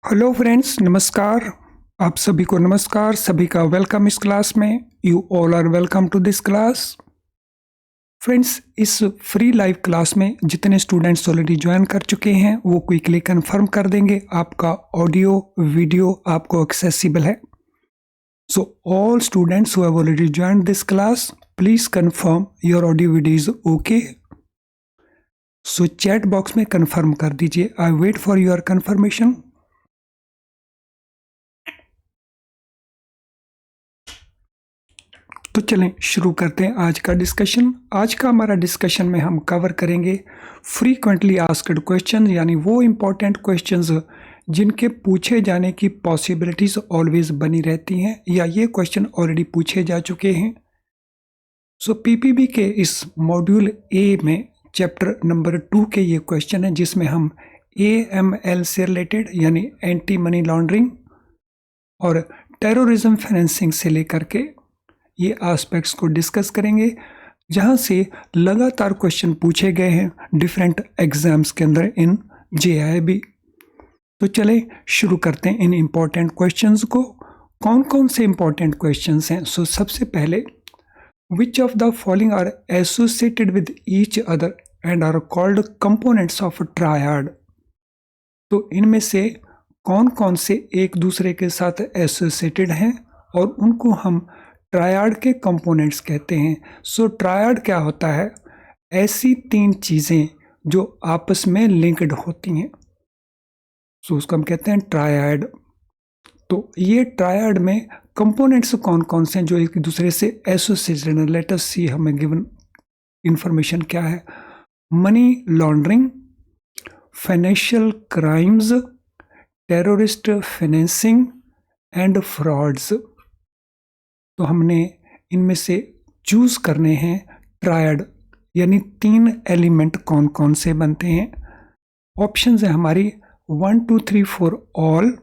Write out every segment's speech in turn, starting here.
Hello friends, नमस्कार। आप सभी को नमस्कार, सभी का वेलकम इस क्लास में। You all are welcome to this class. Friends, इस फ्री लाइव क्लास में जितने स्टूडेंट्स ऑलरेडी ज्वाइन कर चुके हैं वो क्विकली कंफर्म कर देंगे आपका ऑडियो वीडियो आपको एक्सेसिबल है। So all students who have already join this class, please confirm your audio video is okay. So chat box में कंफर्म कर दीजिए। I wait for your confirmation. तो चलें शुरू करते हैं आज का डिस्कशन। आज का हमारा डिस्कशन में हम कवर करेंगे फ्रीक्वेंटली आस्क्ड क्वेश्चन, यानी वो इम्पोर्टेंट क्वेश्चंस जिनके पूछे जाने की पॉसिबिलिटीज ऑलवेज बनी रहती हैं या ये क्वेश्चन ऑलरेडी पूछे जा चुके हैं। सो पीपीबी के इस मॉड्यूल ए में चैप्टर नंबर 2 के ये क्वेश्चन है जिसमें हम AML से रिलेटेड यानी एंटी मनी लॉन्ड्रिंग और टेररिज्म फाइनेंसिंग से लेकर के ये एस्पेक्ट्स को डिस्कस करेंगे, जहाँ से लगातार क्वेश्चन पूछे गए हैं डिफरेंट एग्जाम्स के अंदर इन JIB। तो चले शुरू करते हैं इन इम्पोर्टेंट क्वेश्चंस को। कौन कौन से इम्पोर्टेंट क्वेश्चंस हैं? सो सबसे पहले, which of the following are associated with each other and are called components of triad. तो इनमें से कौन कौन से एक दूसरे के साथ एसोसिएटेड हैं और उनको हम ट्रायड के कंपोनेंट्स कहते हैं। सो ट्रायड क्या होता है? ऐसी तीन चीज़ें जो आपस में लिंक्ड होती हैं, सो उसको हम कहते हैं ट्रायड। तो ये ट्रायड में कंपोनेंट्स कौन कौन से हैं जो एक दूसरे से एसोसिएटेड हैं? लेट अस सी हमें गिवन इंफॉर्मेशन क्या है। Money laundering, financial crimes, terrorist financing and frauds. तो हमने इनमें से चूज करने हैं ट्रायड, यानी तीन एलिमेंट कौन कौन से बनते हैं। ऑप्शंस है हमारी 1 2 3 4 ऑल,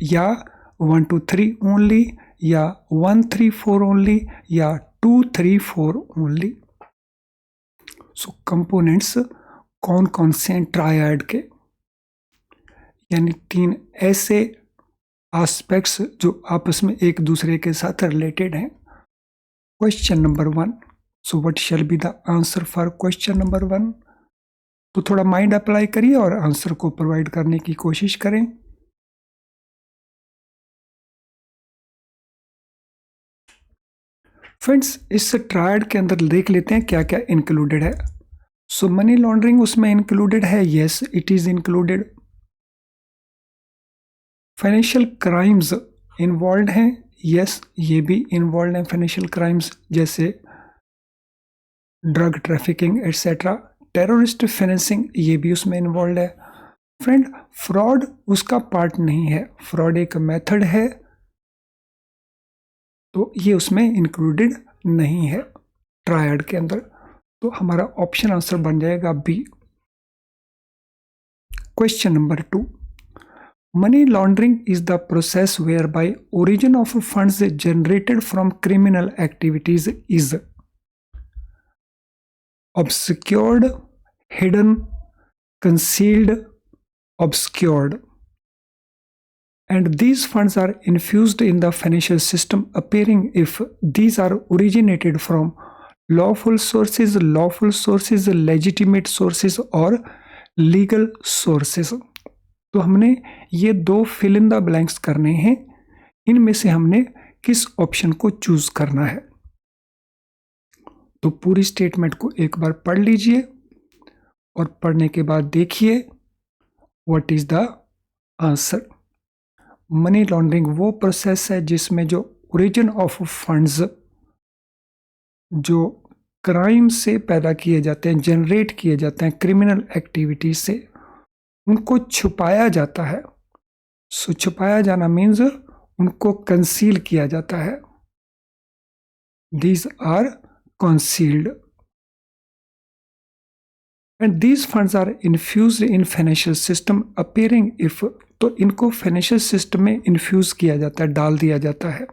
या 1 2 3 ओनली, या 1 3 4 ओनली, या 2 3 4 ओनली। सो कंपोनेंट्स कौन कौन से हैं ट्रायड के, यानी तीन ऐसे एस्पेक्ट्स जो आपस में एक दूसरे के साथ रिलेटेड हैं। Question number 1, so what shall be the answer for question number 1? तो थोड़ा माइंड अप्लाई करिए और आंसर को प्रोवाइड करने की कोशिश करें। फ्रेंड्स, इस ट्रायड के अंदर देख लेते हैं क्या क्या इंक्लूडेड है। सो मनी लॉन्ड्रिंग उसमें इंक्लूडेड है, yes it is included. Financial crimes involve हैं, यस ये भी इन्वॉल्व हैं फाइनेंशियल क्राइम्स, जैसे drug trafficking etcetera. Terrorist financing ये भी उसमें इन्वॉल्व है। फ्रेंड, फ्रॉड उसका पार्ट नहीं है, फ्रॉड एक मेथड है, तो ये उसमें इंक्लूडेड नहीं है ट्रायड के अंदर। तो हमारा ऑप्शन आंसर बन जाएगा B. Question number 2, money laundering is the process whereby origin of funds generated from criminal activities is obscured, hidden, concealed, obscured, and these funds are infused in the financial system appearing if these are originated from lawful sources, legitimate sources or legal sources। तो हमने ये दो fill in the blanks करने हैं, इनमें से हमने किस ऑप्शन को चूज करना है। तो पूरी स्टेटमेंट को एक बार पढ़ लीजिए और पढ़ने के बाद देखिए what is the answer. Money laundering वो प्रोसेस है जिसमें जो ओरिजिन ऑफ फंड्स जो क्राइम से पैदा किए जाते हैं, जनरेट किए जाते हैं क्रिमिनल एक्टिविटी से, उनको छुपाया जाता है। सो छुपाया जाना मीन्स उनको कंसील किया जाता है। These are concealed and these funds are infused in financial system appearing if. तो इनको फाइनेंशियल सिस्टम में इन्फ्यूज किया जाता है, डाल दिया जाता है,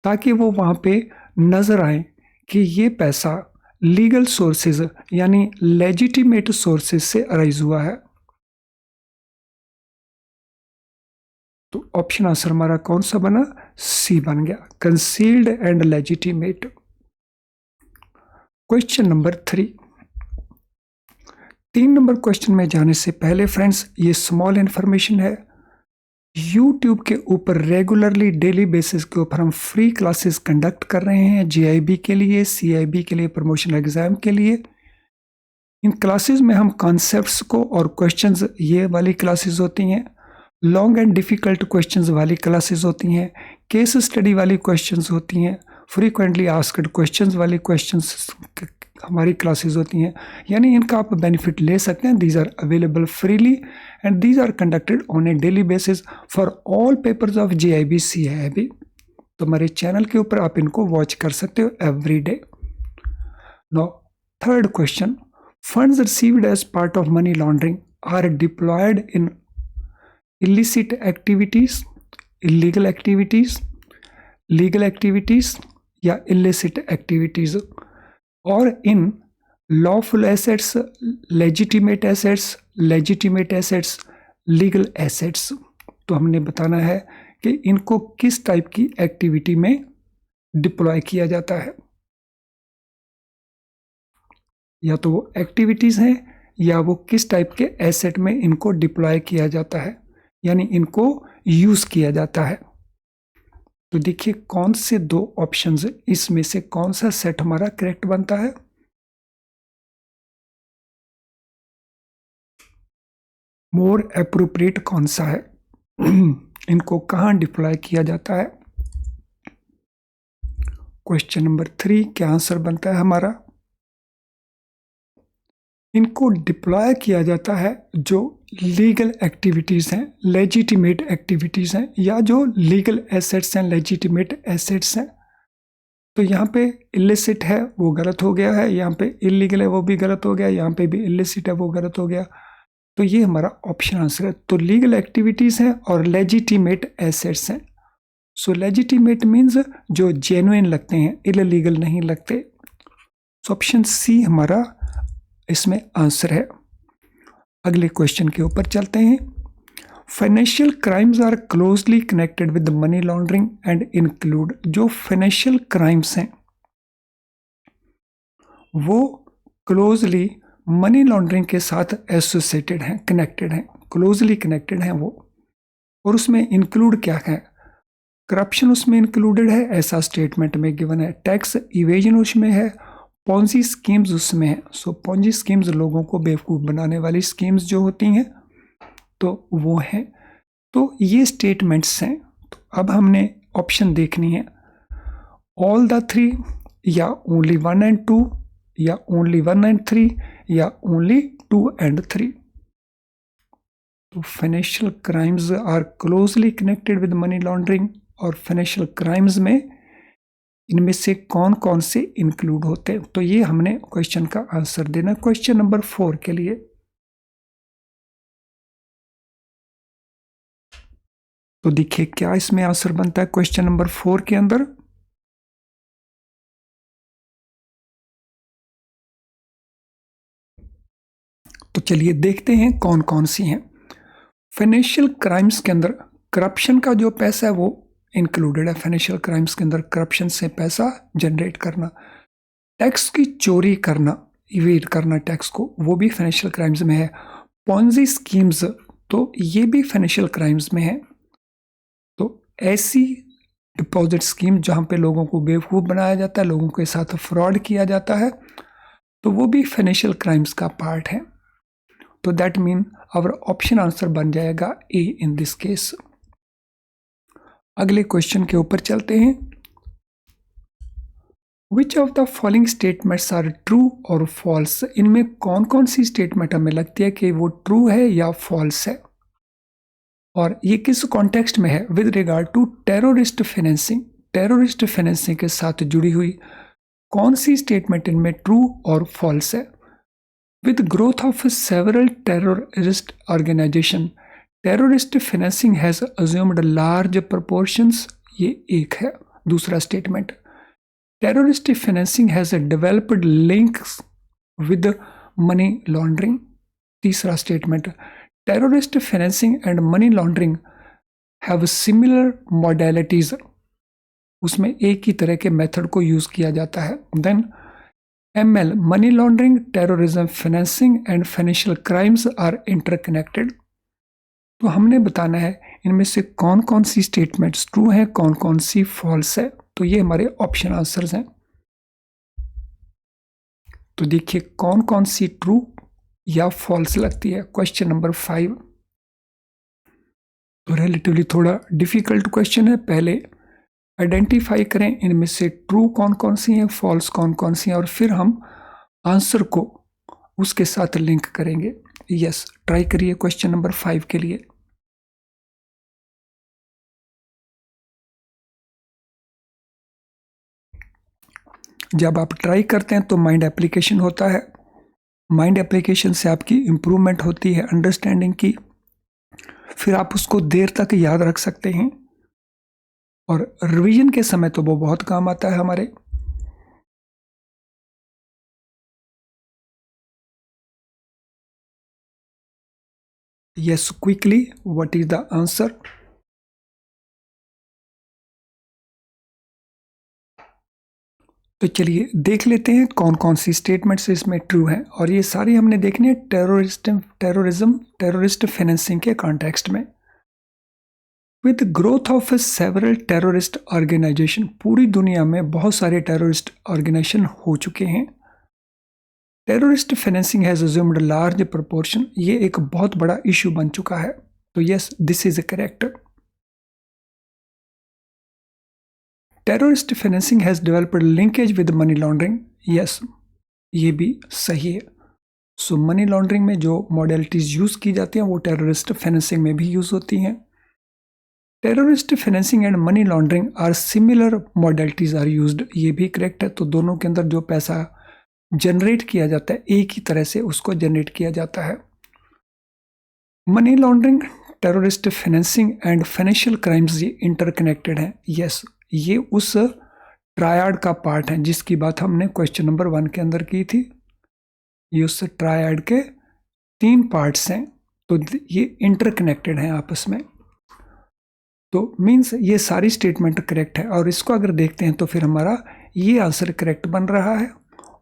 ताकि वो वहाँ पे नजर आए कि ये पैसा लीगल सोर्सेज यानी लेजिटिमेट सोर्सेज से अराइज हुआ है। तो ऑप्शन आंसर हमारा कौन सा बना? सी बन गया, concealed and legitimate. Question number 3। 3 number question में जाने से पहले फ्रेंड्स, ये स्मॉल इंफॉर्मेशन है। यूट्यूब के ऊपर रेगुलरली डेली बेसिस के ऊपर हम फ्री क्लासेस कंडक्ट कर रहे हैं, जीआईबी के लिए, सीआईबी के लिए, प्रमोशनल एग्जाम के लिए। इन क्लासेस में हम कॉन्सेप्ट्स को और क्वेश्चंस, ये वाली क्लासेस होती हैं। लॉन्ग एंड डिफ़िकल्ट क्वेश्चंस वाली क्लासेस होती हैं, केस स्टडी वाली क्वेश्चंस होती हैं, फ्रीक्वेंटली आस्क्ड क्वेश्चंस वाली क्वेश्चंस हमारी क्लासेस होती हैं। यानी इनका आप बेनिफिट ले सकते हैं। These are available freely and these are conducted on a daily basis for all papers of GIB, CIB. तो हमारे चैनल के ऊपर आप इनको वॉच कर सकते हो every day. Now third question, funds received as part of money laundering are deployed in illicit activities, illegal activities, legal activities या illicit activities, और in lawful assets, legitimate assets, legitimate assets, legal assets। तो हमने बताना है कि इनको किस type की एक्टिविटी में डिप्लॉय किया जाता है। या तो वो एक्टिविटीज हैं या वो किस टाइप के एसेट में इनको डिप्लॉय किया जाता है, यानी इनको यूज किया जाता है। तो देखिए कौन से 2 ऑप्शंस, इसमें से कौन सा सेट हमारा करेक्ट बनता है? मोर एप्रोप्रिएट कौन सा है? इनको कहां डिप्लॉय किया जाता है? क्वेश्चन नंबर 3 क्या आंसर बनता है हमारा? इनको डिप्लॉय किया जाता है जो लीगल एक्टिविटीज़ हैं, लेजिटिमेट एक्टिविटीज़ हैं, या जो लीगल एसेट्स हैं, लेजिटिमेट एसेट्स हैं। तो यहाँ पे इलिसिट है वो गलत हो गया है, यहाँ पे इलीगल है वो भी गलत हो गया, यहाँ पे भी इलिसिट है वो गलत हो गया। तो ये हमारा ऑप्शन आंसर है। तो लीगल एक्टिविटीज़ हैं और लेजिटिमेट एसेट्स हैं। सो लेजिटिमेट मीन्स जो जेन्युइन लगते हैं, इलीगल नहीं लगते। सो ऑप्शन सी हमारा इसमें आंसर है। अगले क्वेश्चन के ऊपर चलते हैं। Financial crimes are closely connected with money laundering and include, जो फाइनेंशियल क्राइम्स हैं वो क्लोजली मनी लॉन्ड्रिंग के साथ एसोसिएटेड हैं, कनेक्टेड हैं, क्लोजली कनेक्टेड हैं वो। और उसमें इंक्लूड क्या है? करप्शन उसमें इंक्लूडेड है, ऐसा स्टेटमेंट में गिवन है। टैक्स इवेजन उसमें है, पॉन्जी स्कीम्स उसमें है। सो पॉन्जी स्कीम्स लोगों को बेवकूफ़ बनाने वाली स्कीम्स जो होती हैं तो वो हैं। तो ये स्टेटमेंट्स हैं। तो अब हमने ऑप्शन देखनी है, ऑल द 3 या ओनली 1 एंड 2 या ओनली 1 एंड 3 या ओनली 2 एंड 3। तो financial crimes are closely connected with money laundering, और फाइनेंशियल क्राइम्स में इनमें से कौन कौन से इंक्लूड होते हैं? तो ये हमने क्वेश्चन का आंसर देना क्वेश्चन नंबर 4 के लिए। तो देखिए क्या इसमें आंसर बनता है क्वेश्चन नंबर 4 के अंदर। तो चलिए देखते हैं कौन कौन सी हैं। फाइनेंशियल क्राइम्स के अंदर करप्शन का जो पैसा है वो इंक्लूडेड है। फाइनेंशियल क्राइम्स के अंदर करप्शन से पैसा जनरेट करना, टैक्स की चोरी करना, इवेड करना टैक्स को, वो भी फाइनेंशियल क्राइम्स में है। पॉन्जी स्कीम्स, तो ये भी फाइनेंशियल क्राइम्स में है। तो ऐसी डिपॉजिट स्कीम जहाँ पे लोगों को बेवकूफ़ बनाया जाता है, लोगों के साथ फ्रॉड किया जाता है, तो वो भी फाइनेंशियल क्राइम्स का पार्ट है। तो that mean our option answer बन जाएगा ए इन दिस केस। अगले क्वेश्चन के ऊपर चलते हैं। Which of the following statements are true और फॉल्स? इनमें कौन कौन सी स्टेटमेंट हमें लगती है कि वो ट्रू है या फॉल्स है, और ये किस कॉन्टेक्स्ट में है? With regard to terrorist financing, terrorist financing के साथ जुड़ी हुई कौन सी स्टेटमेंट इनमें ट्रू और फॉल्स है? With growth of several terrorist organisation, terrorist financing has assumed large proportions, ये एक है। दूसरा statement, terrorist financing has developed links with money laundering. तीसरा statement, terrorist financing and money laundering have similar modalities, उसमें एक ही तरह के मेथड को यूज किया जाता है। Then ML, money laundering, terrorism financing and financial crimes are interconnected. तो हमने बताना है इनमें से कौन कौन सी स्टेटमेंट्स ट्रू हैं, कौन कौन सी फॉल्स है। तो ये हमारे ऑप्शन आंसर्स हैं। तो देखिए कौन कौन सी ट्रू या फॉल्स लगती है। क्वेश्चन नंबर 5 तो रिलेटिवली थोड़ा डिफिकल्ट क्वेश्चन है। पहले आइडेंटिफाई करें इनमें से ट्रू कौन कौन सी हैं, फॉल्स कौन कौन सी हैं, और फिर हम आंसर को उसके साथ लिंक करेंगे। यस, ट्राई करिए क्वेश्चन नंबर 5 के लिए। जब आप ट्राई करते हैं तो माइंड एप्लीकेशन होता है। माइंड एप्लीकेशन से आपकी इम्प्रूवमेंट होती है अंडरस्टैंडिंग की, फिर आप उसको देर तक याद रख सकते हैं और रिवीजन के समय तो वो बहुत काम आता है हमारे। Yes, quickly what is the answer? तो चलिए देख लेते हैं कौन कौन सी स्टेटमेंट्स इसमें ट्रू हैं, और ये सारी हमने देखनी है टेररिस्ट फाइनेंसिंग के कॉन्टेक्स्ट में। With growth of several terrorist organization, पूरी दुनिया में बहुत सारे टेररिस्ट ऑर्गेनाइजेशन हो चुके हैं। Terrorist financing has assumed large proportion, ये एक बहुत बड़ा इशू बन चुका है। तो yes, this is correct. Terrorist financing has developed linkage with money laundering, yes, ये भी सही है। सो मनी लॉन्ड्रिंग में जो मॉडलिटीज यूज की जाती हैं वो टेररिस्ट फाइनेंसिंग में भी यूज होती हैं। Terrorist financing and money laundering are similar modalities are used, ये भी करेक्ट है। तो दोनों के अंदर जो पैसा जनरेट किया जाता है एक ही तरह से उसको जनरेट किया जाता है। Money laundering, terrorist financing and financial crimes ये इंटरकनेक्टेड हैं। यस, ये उस ट्रायड का पार्ट है जिसकी बात हमने क्वेश्चन नंबर 1 के अंदर की थी। ये उस ट्रायड के 3 पार्ट्स हैं, तो ये इंटरकनेक्टेड हैं आपस में। तो मीन्स ये सारी स्टेटमेंट करेक्ट है, और इसको अगर देखते हैं तो फिर हमारा ये आंसर करेक्ट बन रहा है।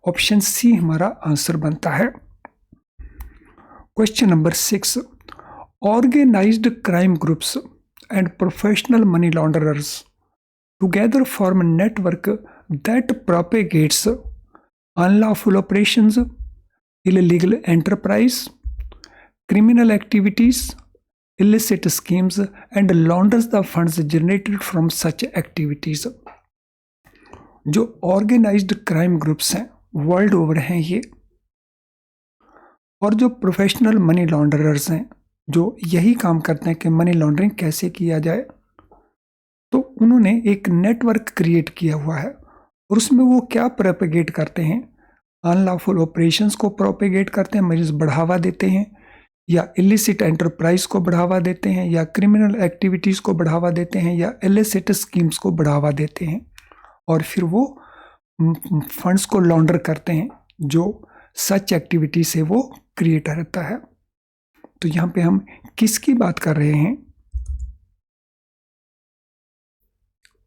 ऑप्शन सी हमारा आंसर बनता है। Question number 6, organised crime groups and professional money launderers together form a network that propagates unlawful operations, illegal enterprise, criminal activities, illicit schemes, and launders the funds generated from such activities. जो organised crime groups हैं world over हैं ये, और जो professional money लॉन्डरर्स हैं जो यही काम करते हैं कि मनी लॉन्ड्रिंग कैसे किया जाए, तो उन्होंने एक नेटवर्क क्रिएट किया हुआ है, और उसमें वो क्या प्रोपेगेट करते हैं, अनलॉफुल ऑपरेशंस को प्रोपेगेट करते हैं, मींस बढ़ावा देते हैं, या इलिसिट एंटरप्राइज को बढ़ावा देते हैं, या क्रिमिनल एक्टिविटीज़ को बढ़ावा देते हैं, या इलिसिट स्कीम्स को बढ़ावा देते हैं, और फिर वो फंड्स को लॉन्डर करते हैं जो सच एक्टिविटी से वो क्रिएट रहता है। तो यहाँ पे हम किसकी बात कर रहे हैं?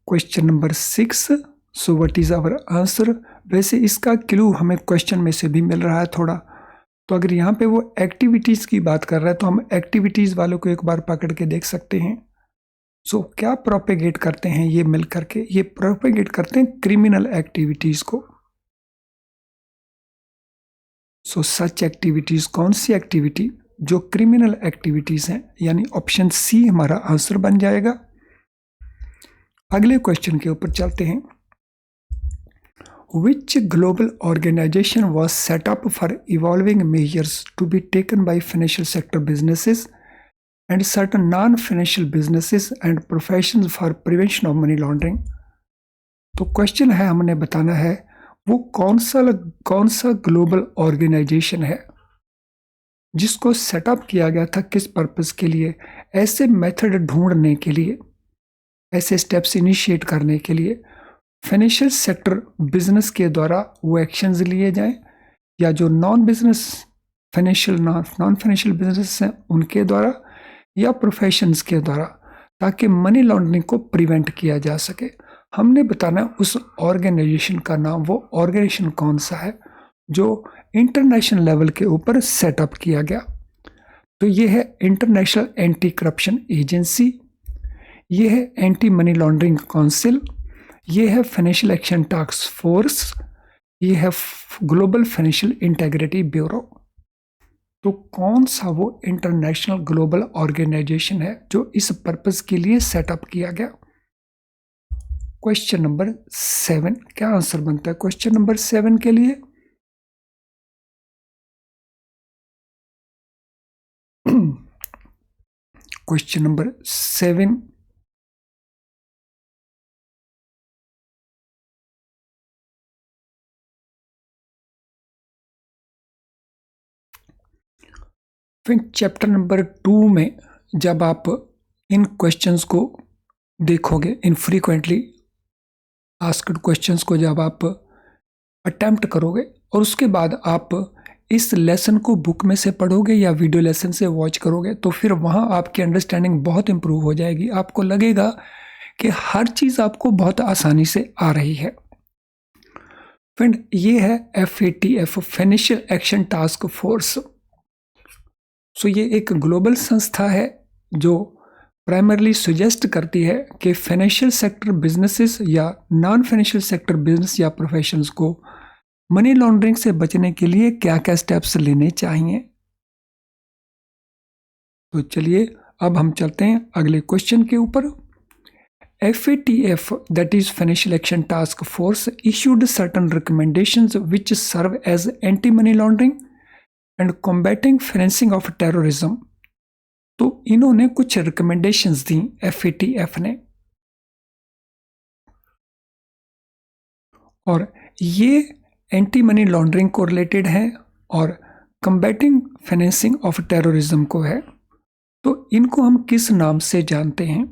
Question number 6। So what is our answer? वैसे इसका क्लू हमें क्वेश्चन में से भी मिल रहा है थोड़ा। तो अगर यहाँ पे वो एक्टिविटीज़ की बात कर रहा है तो हम एक्टिविटीज़ वालों को एक बार पकड़ के देख सकते हैं। सो क्या प्रोपेगेट करते हैं ये मिल करके? ये प्रोपेगेट करते हैं क्रिमिनल एक्टिविटीज़ को। सो सच एक्टिविटीज़, कौन सी एक्टिविटी? जो क्रिमिनल एक्टिविटीज़ हैं, यानी ऑप्शन सी हमारा आंसर बन जाएगा। अगले क्वेश्चन के ऊपर चलते हैं। Which global organization was set up for evolving measures to be taken by financial sector businesses and certain non-financial businesses and professions for prevention of money laundering? तो question है, हमने बताना है वो कौन सा ग्लोबल ऑर्गेनाइजेशन है जिसको सेटअप किया गया था, किस पर्पस के लिए, ऐसे मेथड ढूंढने के लिए, ऐसे स्टेप्स इनिशिएट करने के लिए फाइनेंशियल सेक्टर बिजनेस के द्वारा वो एक्शंस लिए जाएं, या जो नॉन फाइनेंशियल बिजनेस हैं उनके द्वारा, या प्रोफेशंस के द्वारा, ताकि मनी लॉन्ड्रिंग को प्रिवेंट किया जा सके। हमने बताना उस ऑर्गेनाइजेशन का नाम, वो ऑर्गेनाइजेशन कौन सा है जो इंटरनेशनल लेवल के ऊपर सेटअप किया गया। तो ये है इंटरनेशनल एंटी करप्शन एजेंसी, ये है एंटी मनी लॉन्ड्रिंग काउंसिल, ये है फाइनेंशियल एक्शन टास्क फोर्स, ये है ग्लोबल फाइनेंशियल इंटेग्रिटी ब्यूरो। तो कौन सा वो इंटरनेशनल ग्लोबल ऑर्गेनाइजेशन है जो इस पर्पस के लिए सेटअप किया गया। क्वेश्चन नंबर 7, क्या आंसर बनता है क्वेश्चन नंबर 7 के लिए? क्वेश्चन नंबर 7, फिर चैप्टर नंबर 2 में जब आप इन क्वेश्चंस को देखोगे, इन फ्रीक्वेंटली आस्क्ड क्वेश्चंस को जब आप अटेम्प्ट करोगे और उसके बाद आप इस लेसन को बुक में से पढ़ोगे या वीडियो लेसन से वॉच करोगे, तो फिर वहाँ आपकी अंडरस्टैंडिंग बहुत इंप्रूव हो जाएगी। आपको लगेगा कि हर चीज़ आपको बहुत आसानी से आ रही है। फ्रेंड, ये है FATF, financial action task force. So ये एक ग्लोबल संस्था है जो प्राइमरली सजेस्ट करती है कि फाइनेंशियल सेक्टर बिजनेसेस या नॉन फाइनेंशियल सेक्टर बिजनेस या प्रोफेशंस को मनी लॉन्ड्रिंग से बचने के लिए क्या क्या स्टेप्स लेने चाहिए। तो चलिए अब हम चलते हैं अगले क्वेश्चन के ऊपर। FATF, that is Financial Action Task Force, issued certain recommendations which serve as anti-money laundering and combating financing of terrorism। तो इन्होंने कुछ रिकमेंडेशंस दी FATF ने, और ये एंटी मनी लॉन्ड्रिंग को रिलेटेड है और कम्बैटिंग फाइनेंसिंग ऑफ टेररिज्म को है। तो इनको हम किस नाम से जानते हैं?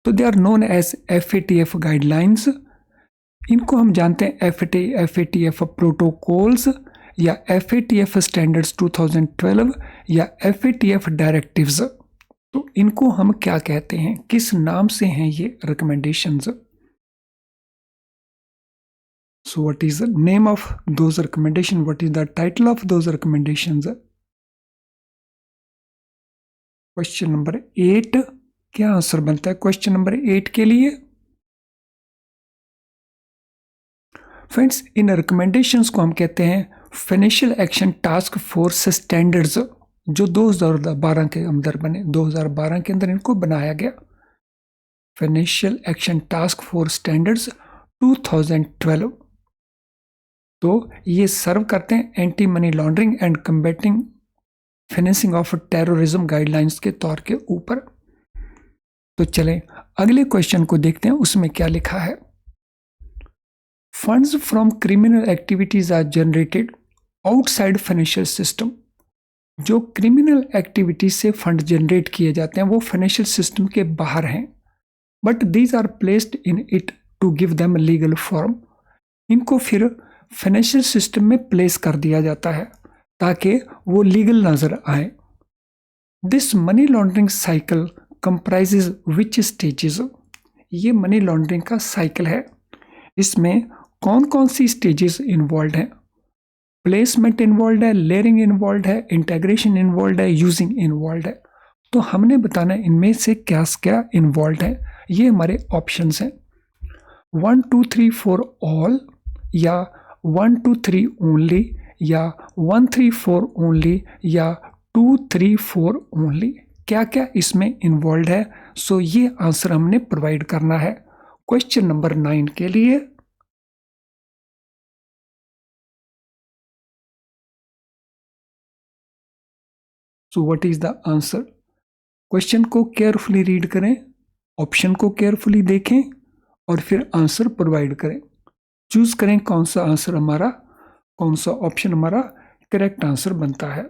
तो they are known as FATF guidelines. इनको हम जानते हैं FATF प्रोटोकॉल्स या FATF स्टैंडर्ड्स 2012 या FATF डायरेक्टिव्स। तो इनको हम क्या कहते हैं, किस नाम से हैं ये recommendations? So what is the name of those recommendations? What is the title of those recommendations? Question number 8, क्या आंसर बनता है क्वेश्चन नंबर 8 के लिए? फ्रेंड्स, इन रिकमेंडेशंस को हम कहते हैं financial action task force standards, जो 2012 के अंदर बने, 2012 के अंदर इनको बनाया गया। Financial action task force standards 2012। तो ये सर्व करते हैं anti money laundering and combating financing of terrorism guidelines के तौर के ऊपर। तो चलें अगले क्वेश्चन को देखते हैं, उसमें क्या लिखा है। Funds from criminal activities are generated outside financial system. जो क्रिमिनल एक्टिविटीज से फंड जनरेट किए जाते हैं वो फाइनेंशियल सिस्टम के बाहर हैं, but these are placed in it to give them legal form. इनको फिर फाइनेंशियल सिस्टम में प्लेस कर दिया जाता है ताकि वो लीगल नजर आए। This money laundering cycle comprises which stages. ये मनी लॉन्ड्रिंग का साइकिल है, इसमें कौन कौन सी स्टेजेस इन्वॉल्व हैं? प्लेसमेंट इन्वॉल्व है, लेयरिंग इन्वॉल्व है, इंटेग्रेशन इन्वॉल्व है, यूजिंग इन्वॉल्व है। तो हमने बताना इनमें से क्या क्या इन्वॉल्व है। ये हमारे ऑप्शंस हैं 1 2 3 4 ऑल, या 1 2 3 ओनली, या 1 3 4 ओनली, या 2 3 4 ओनली। क्या क्या इसमें इन्वॉल्व है? सो ये आंसर हमने प्रोवाइड करना है क्वेश्चन नंबर 9 के लिए। सो what is the answer? Question को केयरफुली रीड करें, ऑप्शन को केयरफुली देखें और फिर आंसर प्रोवाइड करें। चूज करें कौन सा आंसर हमारा, कौन सा ऑप्शन हमारा करेक्ट आंसर बनता है।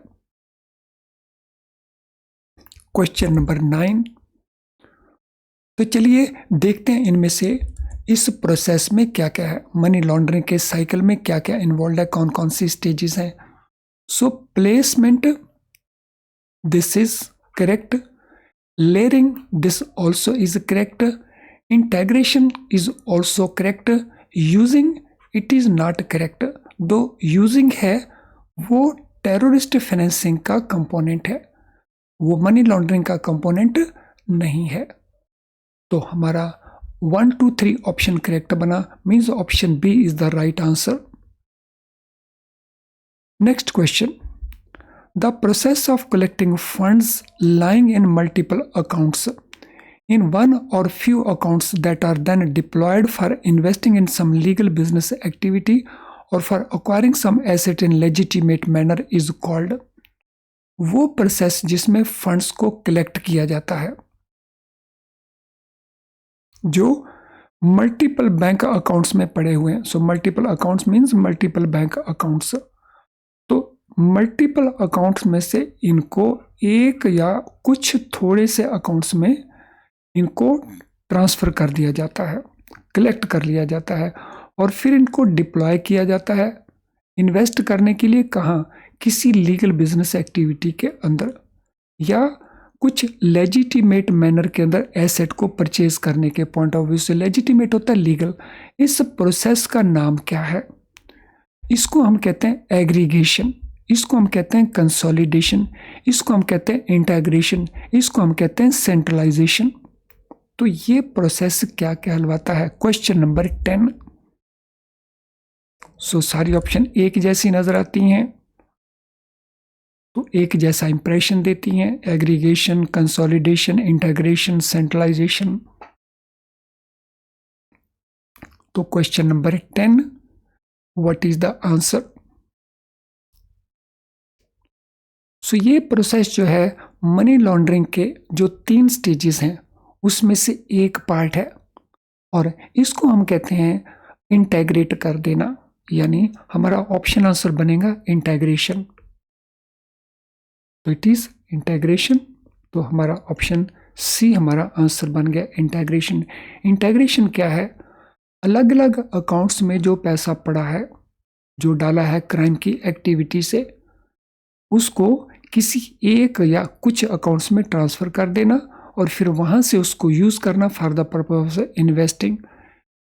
Question number 9। तो चलिए देखते हैं इनमें से इस प्रोसेस में क्या क्या है, मनी लॉन्ड्रिंग के साइकिल में क्या क्या इन्वॉल्व है, कौन कौन सी स्टेजेस हैं। So placement, this is correct. Layering, this also is correct. Integration is also correct. Using, it is not correct. दो यूजिंग है वो टेररिस्ट फाइनेंसिंग का कंपोनेंट है, वो मनी लॉन्ड्रिंग का कंपोनेंट नहीं है। तो हमारा 1 2 3 ऑप्शन करेक्ट बना, means option B is the right answer. Next question, the process of collecting funds lying in multiple accounts in one or few accounts that are then deployed for investing in some legal business activity or for acquiring some asset in legitimate manner is called। वो process जिसमें funds को collect किया जाता है जो multiple bank accounts में पड़े हुए हैं। So multiple accounts means multiple bank accounts. तो मल्टीपल अकाउंट्स में से इनको एक या कुछ थोड़े से अकाउंट्स में इनको ट्रांसफ़र कर दिया जाता है, कलेक्ट कर लिया जाता है और फिर इनको डिप्लॉय किया जाता है इन्वेस्ट करने के लिए। कहाँ? किसी लीगल बिजनेस एक्टिविटी के अंदर या कुछ लेजिटिमेट मैनर के अंदर एसेट को परचेज करने के पॉइंट ऑफ व्यू से। लेजिटिमेट होता है लीगल। इस प्रोसेस का नाम क्या है? इसको हम कहते हैं एग्रीगेशन, इसको हम कहते हैं कंसोलिडेशन, इसको हम कहते हैं इंटीग्रेशन, इसको हम कहते हैं सेंट्रलाइजेशन। तो ये प्रोसेस क्या कहलवाता है? Question number 10। सो सारी ऑप्शन एक जैसी नजर आती हैं, तो एक जैसा इंप्रेशन देती हैं। Aggregation, consolidation, integration, centralisation. तो question number 10, what is the answer? So ये प्रोसेस जो है मनी लॉन्ड्रिंग के जो 3 स्टेजेस हैं उसमें से एक पार्ट है और इसको हम कहते हैं इंटेग्रेट कर देना, यानी हमारा ऑप्शन आंसर बनेगा इंटेग्रेशन। तो इट इज इंटेग्रेशन। तो हमारा ऑप्शन सी हमारा आंसर बन गया इंटेग्रेशन। इंटेग्रेशन क्या है? अलग अलग अकाउंट्स में जो पैसा पड़ा है, जो डाला है क्राइम की एक्टिविटी से, उसको किसी एक या कुछ अकाउंट्स में ट्रांसफ़र कर देना और फिर वहाँ से उसको यूज़ करना for the purpose of investing.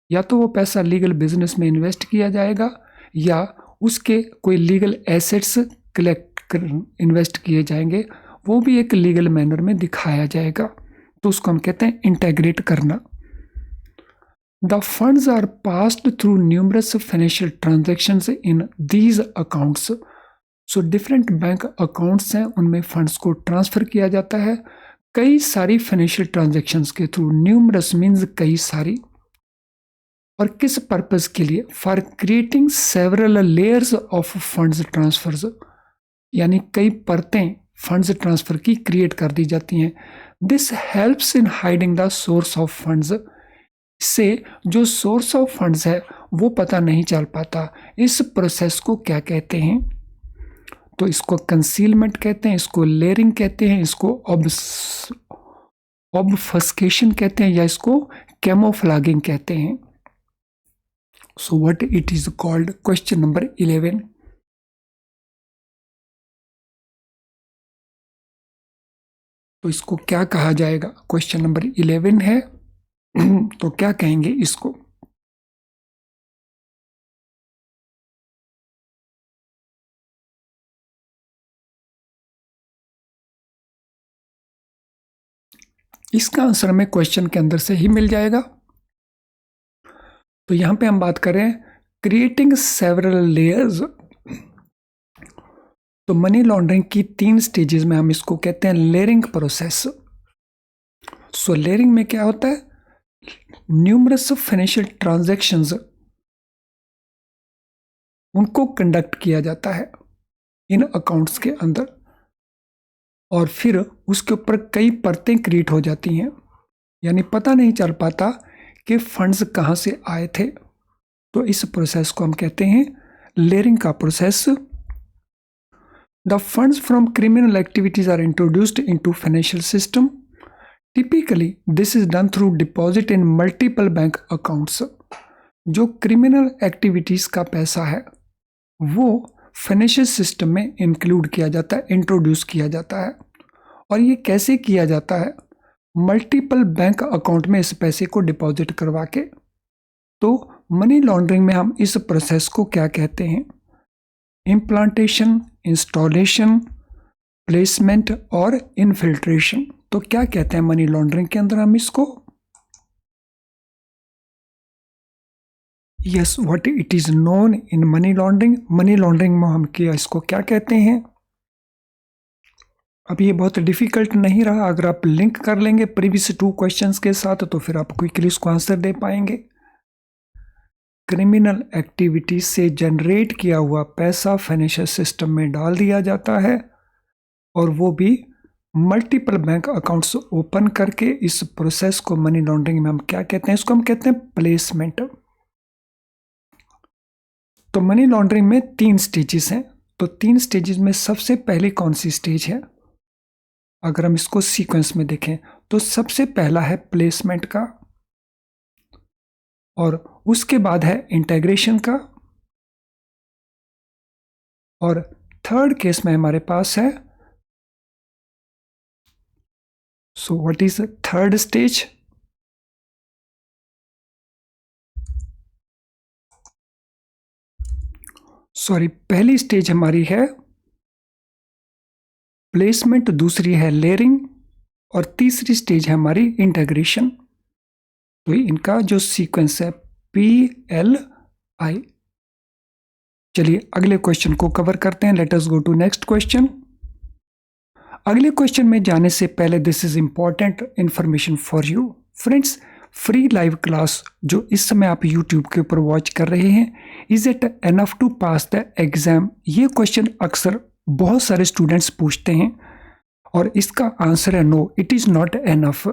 या तो वो पैसा लीगल बिजनेस में इन्वेस्ट किया जाएगा या उसके कोई लीगल एसेट्स कलेक्ट कर इन्वेस्ट किए जाएंगे, वो भी एक लीगल मैनर में दिखाया जाएगा। तो उसको हम कहते हैं इंटेग्रेट करना। The funds are passed through numerous financial transactions in these accounts. So different bank accounts हैं, उनमें फंड्स को ट्रांसफ़र किया जाता है कई सारी फाइनेंशियल ट्रांजैक्शंस के थ्रू। न्यूमरस मीन्स कई सारी। और किस पर्पस के लिए? For creating several layers of funds transfers, यानी कई परतें फंड्स ट्रांसफर की क्रिएट कर दी जाती हैं। This helps in hiding the source of funds. इससे जो सोर्स ऑफ फंड्स है वो पता नहीं चल पाता। इस प्रोसेस को क्या कहते हैं? तो इसको कंसीलमेंट कहते हैं, इसको लेयरिंग कहते हैं, इसको ऑब्फस्केशन कहते हैं या इसको कैमोफ्लैगिंग कहते हैं। So what it is called? Question number 11। तो इसको क्या कहा जाएगा? क्वेश्चन नंबर 11 है तो क्या कहेंगे इसको? इसका आंसर हमें क्वेश्चन के अंदर से ही मिल जाएगा। तो यहां पे हम बात करें क्रिएटिंग सेवरल लेयर्स। तो मनी लॉन्ड्रिंग की 3 स्टेजेस में हम इसको कहते हैं लेयरिंग प्रोसेस। सो लेयरिंग में क्या होता है? न्यूमरस फाइनेंशियल ट्रांजैक्शंस उनको कंडक्ट किया जाता है इन अकाउंट्स के अंदर और फिर उसके ऊपर कई परतें क्रिएट हो जाती हैं, यानी पता नहीं चल पाता कि फंड्स कहाँ से आए थे। तो इस प्रोसेस को हम कहते हैं लेयरिंग का process. The funds from criminal activities are introduced into financial system. Typically this is done through deposit in multiple bank accounts. जो क्रिमिनल एक्टिविटीज का पैसा है वो फाइनेंशियल सिस्टम में इंक्लूड किया जाता है, इंट्रोड्यूस किया जाता है। और ये कैसे किया जाता है? मल्टीपल बैंक अकाउंट में इस पैसे को डिपॉजिट करवा के। तो मनी लॉन्ड्रिंग में हम इस प्रोसेस को क्या कहते हैं? इम्प्लांटेशन, इंस्टॉलेशन, प्लेसमेंट और इनफिल्ट्रेशन। तो क्या कहते हैं मनी लॉन्ड्रिंग के अंदर हम इसको? Yes, what it is known in money laundering. Money laundering में हम इसको क्या कहते हैं? अब ये बहुत डिफिकल्ट नहीं रहा, अगर आप लिंक कर लेंगे प्रीवियस 2 क्वेश्चंस के साथ तो फिर आप क्विकली इसको आंसर दे पाएंगे। क्रिमिनल एक्टिविटी से जनरेट किया हुआ पैसा फाइनेंशियल सिस्टम में डाल दिया जाता है और वो भी मल्टीपल बैंक अकाउंट्स ओपन करके। इस प्रोसेस को मनी लॉन्ड्रिंग में हम क्या कहते हैं? इसको हम कहते हैं प्लेसमेंट। तो मनी लॉन्ड्रिंग में 3 स्टेजेस हैं। तो 3 स्टेजेस में सबसे पहले कौन सी स्टेज है? अगर हम इसको सीक्वेंस में देखें तो सबसे पहला है प्लेसमेंट का, और उसके बाद है इंटीग्रेशन का, और थर्ड केस में हमारे पास है, सो what is third stage? Sorry, पहली स्टेज हमारी है प्लेसमेंट, दूसरी है लेयरिंग और तीसरी स्टेज है हमारी इंटीग्रेशन। तो इनका जो सीक्वेंस है PLI। चलिए अगले क्वेश्चन को कवर करते हैं। Let us go to next question. अगले क्वेश्चन में जाने से पहले this is important information for you friends. Free live class जो इस समय आप YouTube के ऊपर वॉच कर रहे हैं, is it enough to pass the exam? ये क्वेश्चन अक्सर बहुत सारे स्टूडेंट्स पूछते हैं और इसका आंसर है no, it is not enough.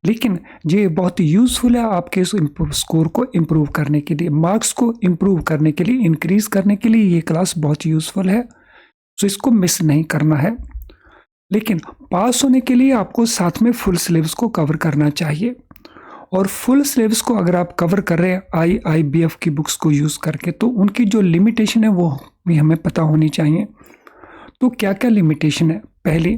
लेकिन ये बहुत यूज़फुल है आपके स्कोर को इम्प्रूव करने के लिए, मार्क्स को इम्प्रूव करने के लिए, इंक्रीज करने के लिए ये क्लास बहुत यूज़फुल है। सो इसको मिस नहीं करना है। लेकिन पास होने के लिए आपको साथ में फुल सिलेबस को कवर करना चाहिए, और फुल सिलेबस को अगर आप कवर कर रहे हैं IIBF की बुक्स को यूज़ करके, तो उनकी जो लिमिटेशन है वो भी हमें पता होनी चाहिए। तो क्या क्या लिमिटेशन है? पहली,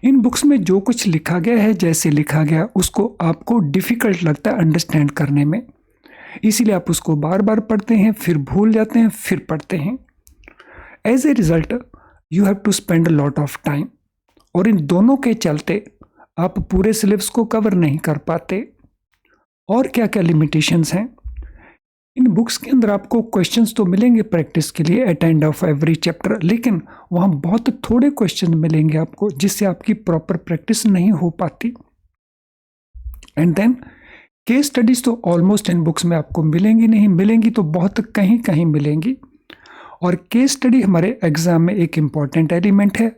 इन बुक्स में जो कुछ लिखा गया है, जैसे लिखा गया, उसको आपको डिफ़िकल्ट लगता है अंडरस्टैंड करने में, इसीलिए आप उसको बार बार पढ़ते हैं, फिर भूल जाते हैं, फिर पढ़ते हैं। As a result you have to spend a lot of time, और इन दोनों के चलते आप पूरे सिलेबस को कवर नहीं कर पाते। और क्या क्या लिमिटेशंस हैं? इन बुक्स के अंदर आपको क्वेश्चंस तो मिलेंगे प्रैक्टिस के लिए at end of every chapter, लेकिन वहाँ बहुत थोड़े क्वेश्चन मिलेंगे आपको, जिससे आपकी प्रॉपर प्रैक्टिस नहीं हो पाती। एंड देन केस स्टडीज तो ऑलमोस्ट इन बुक्स में आपको मिलेंगी नहीं, मिलेंगी तो बहुत कहीं कहीं मिलेंगी। और केस स्टडी हमारे एग्जाम में एक इम्पॉर्टेंट एलिमेंट है,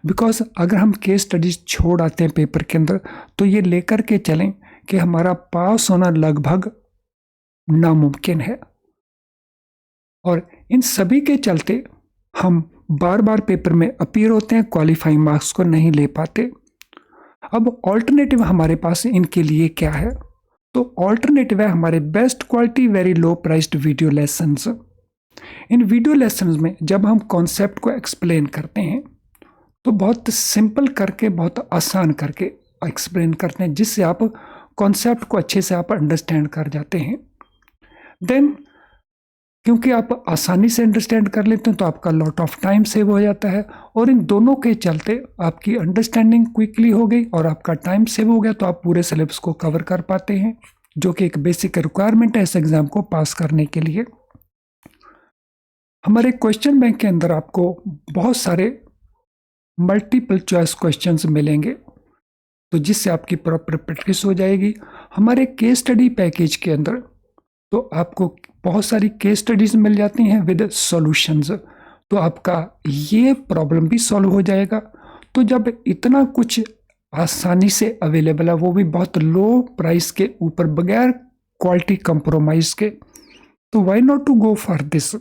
बिकॉज अगर हम केस स्टडीज छोड़ आते हैं पेपर के अंदर तो ये लेकर के चलें कि हमारा पास होना लगभग नामुमकिन है, और इन सभी के चलते हम बार बार पेपर में अपीयर होते हैं, क्वालिफाइंग मार्क्स को नहीं ले पाते। अब ऑल्टरनेटिव हमारे पास इनके लिए क्या है? तो ऑल्टरनेटिव है हमारे best quality very low priced video lessons. इन वीडियो लेसन्स में जब हम कॉन्सेप्ट को एक्सप्लेन करते हैं तो बहुत सिंपल करके, बहुत आसान करके एक्सप्लेन करते हैं, जिससे आप कॉन्सेप्ट को अच्छे से आप अंडरस्टैंड कर जाते हैं। देन क्योंकि आप आसानी से अंडरस्टैंड कर लेते हैं तो आपका लॉट ऑफ टाइम सेव हो जाता है, और इन दोनों के चलते आपकी अंडरस्टैंडिंग क्विकली हो गई और आपका टाइम सेव हो गया, तो आप पूरे सिलेबस को कवर कर पाते हैं, जो कि एक बेसिक रिक्वायरमेंट है इस एग्जाम को पास करने के लिए। हमारे क्वेश्चन बैंक के अंदर आपको बहुत सारे मल्टीपल चॉइस क्वेश्चंस मिलेंगे, तो जिससे आपकी प्रॉपर प्रैक्टिस हो जाएगी। हमारे केस स्टडी पैकेज के अंदर तो आपको बहुत सारी केस स्टडीज मिल जाती हैं विद सॉल्यूशंस, तो आपका ये प्रॉब्लम भी सॉल्व हो जाएगा। तो जब इतना कुछ आसानी से अवेलेबल है, वो भी बहुत लो प्राइस के ऊपर, बगैर क्वालिटी कंप्रोमाइज के, तो why not to go for this.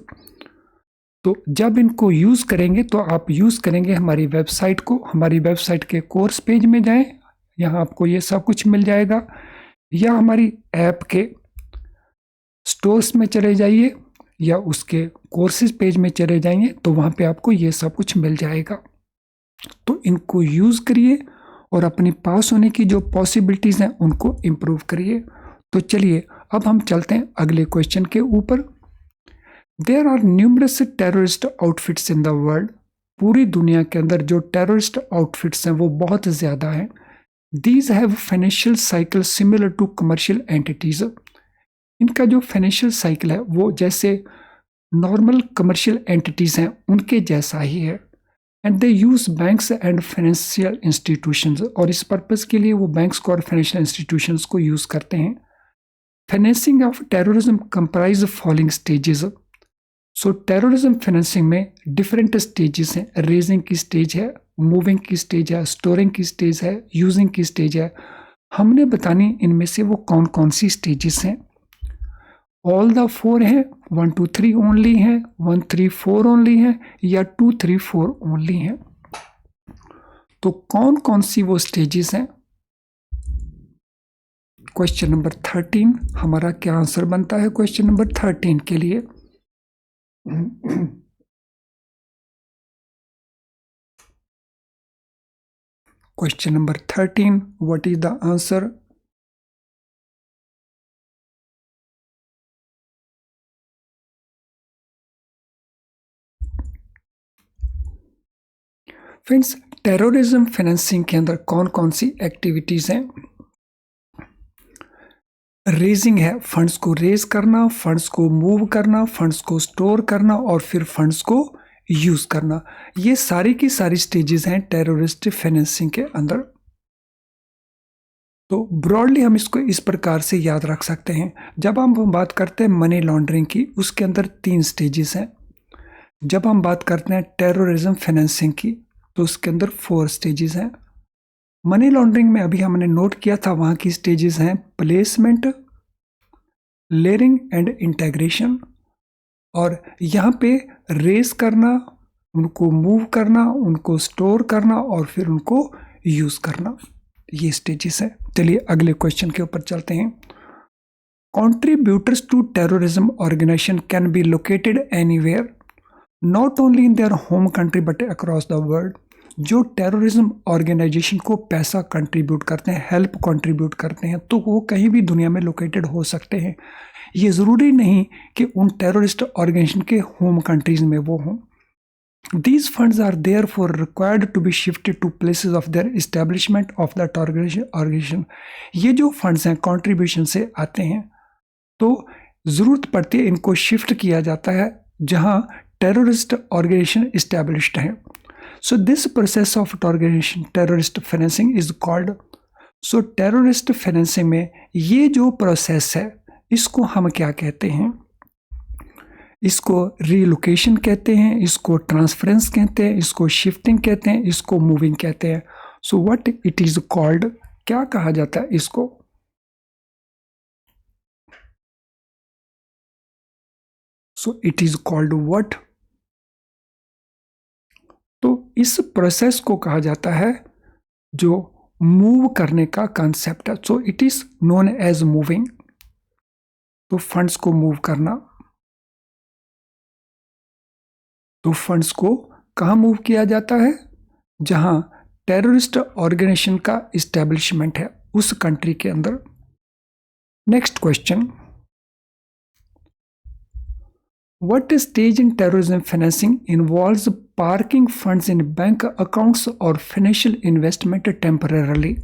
तो जब इनको यूज़ करेंगे तो आप यूज़ करेंगे हमारी वेबसाइट को। हमारी वेबसाइट के कोर्स पेज में जाएं, यहाँ आपको ये सब कुछ मिल जाएगा, या हमारी ऐप के स्टोर्स में चले जाइए या उसके कोर्सेज पेज में चले जाइए, तो वहाँ पे आपको ये सब कुछ मिल जाएगा। तो इनको यूज़ करिए और अपनी पास होने की जो पॉसिबिलिटीज़ हैं उनको इम्प्रूव करिए। तो चलिए अब हम चलते हैं अगले क्वेश्चन के ऊपर। There are numerous terrorist outfits in the world. पूरी दुनिया के अंदर जो टेररिस्ट आउटफिट्स हैं वो बहुत ज़्यादा हैं। These have financial cycle similar to commercial entities. इनका जो फाइनेंशियल साइकिल है वो जैसे नॉर्मल कमर्शियल एंटिटीज़ हैं उनके जैसा ही है। And they use banks and financial institutions, और इस पर्पज़ के लिए वो बैंक्स को और फाइनेंशियल इंस्टीट्यूशंस को यूज़ करते हैं। Financing of terrorism comprise following stages. So terrorism financing में डिफरेंट स्टेजेस हैं। रेजिंग की स्टेज है, मूविंग की स्टेज है, स्टोरिंग की स्टेज है, यूजिंग की स्टेज है। हमने बतानी इनमें से वो कौन कौन सी स्टेजेस हैं। ऑल द 4 हैं, 1 2 3 ओनली हैं, 1 3 4 ओनली हैं, या 2 3 4 ओनली हैं। तो कौन कौन सी वो स्टेजेस हैं। क्वेश्चन नंबर 13 हमारा क्या आंसर बनता है क्वेश्चन नंबर 13 के लिए। Question number 13, what is the answer? Friends, terrorism financing के अंदर कौन कौन सी एक्टिविटीज़ हैं। रेजिंग है, फंड्स को रेज करना, फंड्स को मूव करना, फंड्स को स्टोर करना और फिर फंड्स को यूज़ करना। ये सारी की सारी स्टेजेस हैं टेररिस्ट फाइनेंसिंग के अंदर। तो ब्रॉडली हम इसको इस प्रकार से याद रख सकते हैं। जब हम बात करते हैं मनी लॉन्ड्रिंग की, उसके अंदर 3 स्टेजेस हैं। जब हम बात करते हैं टेररिज्म फाइनेंसिंग की, तो उसके अंदर 4 स्टेजेस हैं। मनी लॉन्ड्रिंग में अभी हमने नोट किया था, वहाँ की स्टेजेस हैं प्लेसमेंट, लेयरिंग एंड इंटीग्रेशन, और यहाँ पे रेस करना, उनको मूव करना, उनको स्टोर करना और फिर उनको यूज़ करना। ये स्टेजेस है। चलिए अगले क्वेश्चन के ऊपर चलते हैं। Contributors to terrorism organization can be located anywhere, not only in their home country but across the world. जो टेररिज्म ऑर्गेनाइजेशन को पैसा कंट्रीब्यूट करते हैं, हेल्प कंट्रीब्यूट करते हैं, तो वो कहीं भी दुनिया में लोकेटेड हो सकते हैं। ये ज़रूरी नहीं कि उन टेररिस्ट ऑर्गेनाइजेशन के होम कंट्रीज में वो हों। These funds are therefore required to be shifted to places of their establishment of that organization. ये जो फंड्स हैं कंट्रीब्यूशन से आते हैं, तो ज़रूरत पड़ती है इनको शिफ्ट किया जाता है जहां टेररिस्ट ऑर्गेनाइजेशन इस्टेब्लिश्ड हैं। So this process of organization terrorist financing is called. So terrorist financing में ये जो प्रोसेस है इसको हम क्या कहते हैं। इसको रीलोकेशन कहते हैं, इसको ट्रांसफरेंस कहते हैं, इसको शिफ्टिंग कहते हैं, इसको मूविंग कहते हैं। So what it is called, क्या कहा जाता है इसको। सो इट इज कॉल्ड व्हाट। तो इस प्रोसेस को कहा जाता है जो मूव करने का कंसेप्ट है। So it is known as moving. तो फंड्स को मूव करना, तो फंड्स को कहाँ मूव किया जाता है, जहां टेररिस्ट ऑर्गेनाइजेशन का इस्टेब्लिशमेंट है उस कंट्री के अंदर। Next question, what stage in terrorism financing involves parking funds in bank accounts और फाइनेंशियल इन्वेस्टमेंट टेम्पररली।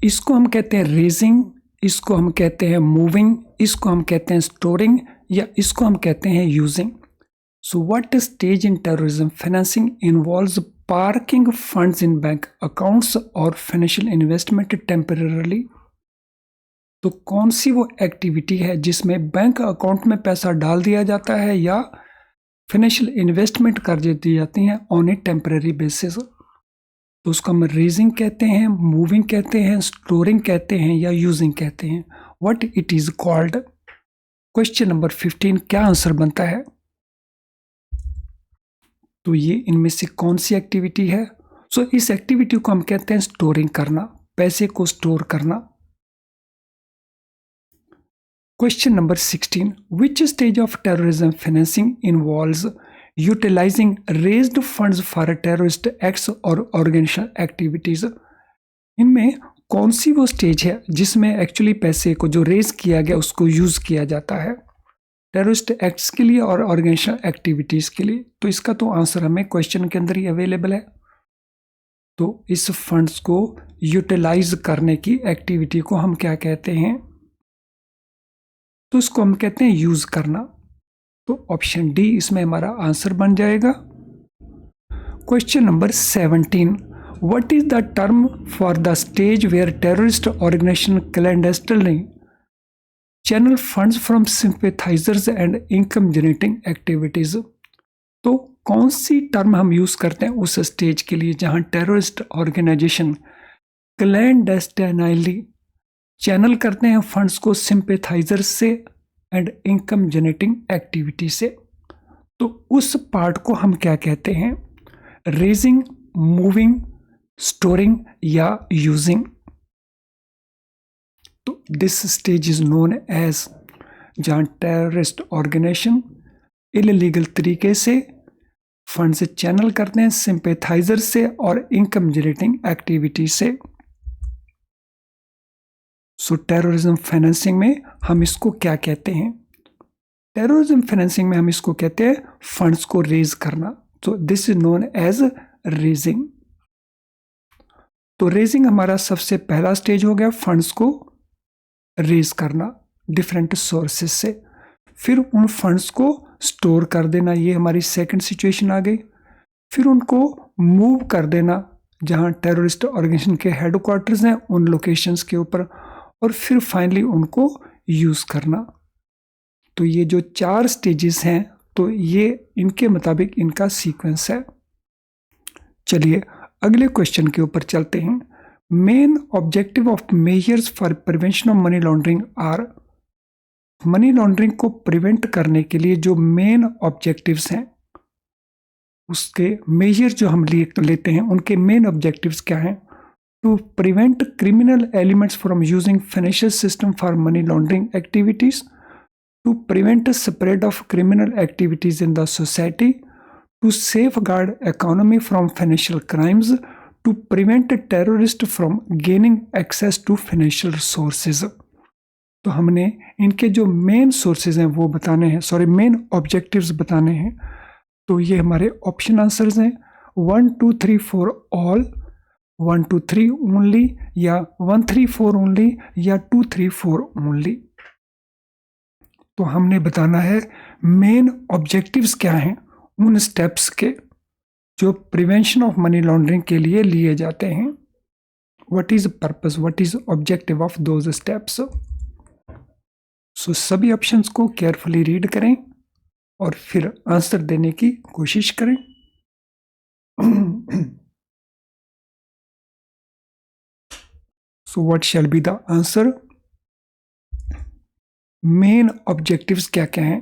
इसको हम कहते हैं रेजिंग, इसको हम कहते हैं मूविंग, इसको हम कहते हैं स्टोरिंग, या इसको हम कहते हैं using. So what stage in terrorism financing involves parking funds in bank accounts और फाइनेंशियल इन्वेस्टमेंट टेम्पररली। तो कौन सी वो एक्टिविटी है जिसमें बैंक अकाउंट में पैसा डाल दिया जाता है या फाइनेंशियल इन्वेस्टमेंट कर दी जाती हैं ऑन ए टेम्पररी बेसिस। तो उसको हम रेजिंग कहते हैं, मूविंग कहते हैं, स्टोरिंग कहते हैं या यूजिंग कहते हैं। What it is called. Question number 15 क्या आंसर बनता है। तो ये इनमें से कौन सी एक्टिविटी है। सो इस एक्टिविटी को हम कहते हैं स्टोरिंग करना, पैसे को स्टोर करना। Question number 16, which stage of terrorism financing involves utilizing raised funds for terrorist acts और ऑर्गेनाइजेशन एक्टिविटीज। इनमें कौन सी वो स्टेज है जिसमें एक्चुअली पैसे को जो रेज किया गया उसको यूज किया जाता है टेररिस्ट एक्ट्स के लिए और ऑर्गेनाइजेशन एक्टिविटीज के लिए? तो इसका तो आंसर हमें क्वेश्चन के अंदर ही अवेलेबल है। तो इस फंड्स को यूटिलाइज करने की एक्टिविटी को हम क्या कहते हैं? तो इसको हम कहते हैं यूज करना। तो ऑप्शन डी इसमें हमारा आंसर बन जाएगा। Question number 17, what is the term for the stage where terrorist organisation clandestinely channel funds from sympathisers and income generating activities? तो कौन सी टर्म हम यूज करते हैं उस स्टेज के लिए जहां टेररिस्ट ऑर्गेनाइजेशन क्लैंडेस्टिनली चैनल करते हैं फंड्स को सिंपैथाइजर्स से एंड इनकम जनरेटिंग एक्टिविटी से? तो उस पार्ट को हम क्या कहते हैं? रेजिंग, मूविंग, स्टोरिंग या यूजिंग? तो this stage is known as जहां टेररिस्ट ऑर्गेनाइजेशन इलीगल तरीके से फंड से चैनल करते हैं सिंपैथाइजर से और इनकम जनरेटिंग एक्टिविटी से। सो टेररिज्म फाइनेंसिंग में हम इसको क्या कहते हैं? टेररिज्म फाइनेंसिंग में हम इसको कहते हैं फंड्स को रेज करना। तो this is known as raising. तो रेजिंग हमारा सबसे पहला स्टेज हो गया, फंड्स को रेज करना डिफरेंट सोर्सेस से, फिर उन फंड्स को स्टोर कर देना, ये हमारी सेकंड सिचुएशन आ गई। फिर उनको मूव कर देना जहां टेररिस्ट ऑर्गेनाइजेशन के हेडक्वार्टर्स हैं उन लोकेशंस के ऊपर, और फिर फाइनली उनको यूज करना। तो ये जो 4 स्टेजेस हैं तो ये इनके मुताबिक इनका सीक्वेंस है। चलिए अगले क्वेश्चन के ऊपर चलते हैं। Main objective of measures for prevention of money laundering are? Money laundering को प्रिवेंट करने के लिए जो मेन ऑब्जेक्टिव्स हैं उसके मेजर जो हम लेते हैं उनके मेन ऑब्जेक्टिव्स क्या हैं? To prevent criminal elements from using financial system for money laundering activities, to prevent spread of criminal activities in the society, to safeguard economy from financial crimes, to prevent terrorist from gaining access to financial resources. तो हमने इनके जो main sources हैं वो बताने हैं, main objectives बताने हैं। तो ये हमारे ऑप्शन आंसर्स हैं 1 2 3 4 ऑल, 1 2 3 ओनली, या 1 3 4 ओनली, या 2 3 4 ओनली। तो हमने बताना है मेन ऑब्जेक्टिव्स क्या हैं उन स्टेप्स के जो प्रिवेंशन ऑफ मनी लॉन्ड्रिंग के लिए लिए जाते हैं। What is purpose, what is objective of those steps? So सभी ऑप्शंस को केयरफुली रीड करें और फिर आंसर देने की कोशिश करें। So what shall be the answer? Main objectives क्या क्या हैं?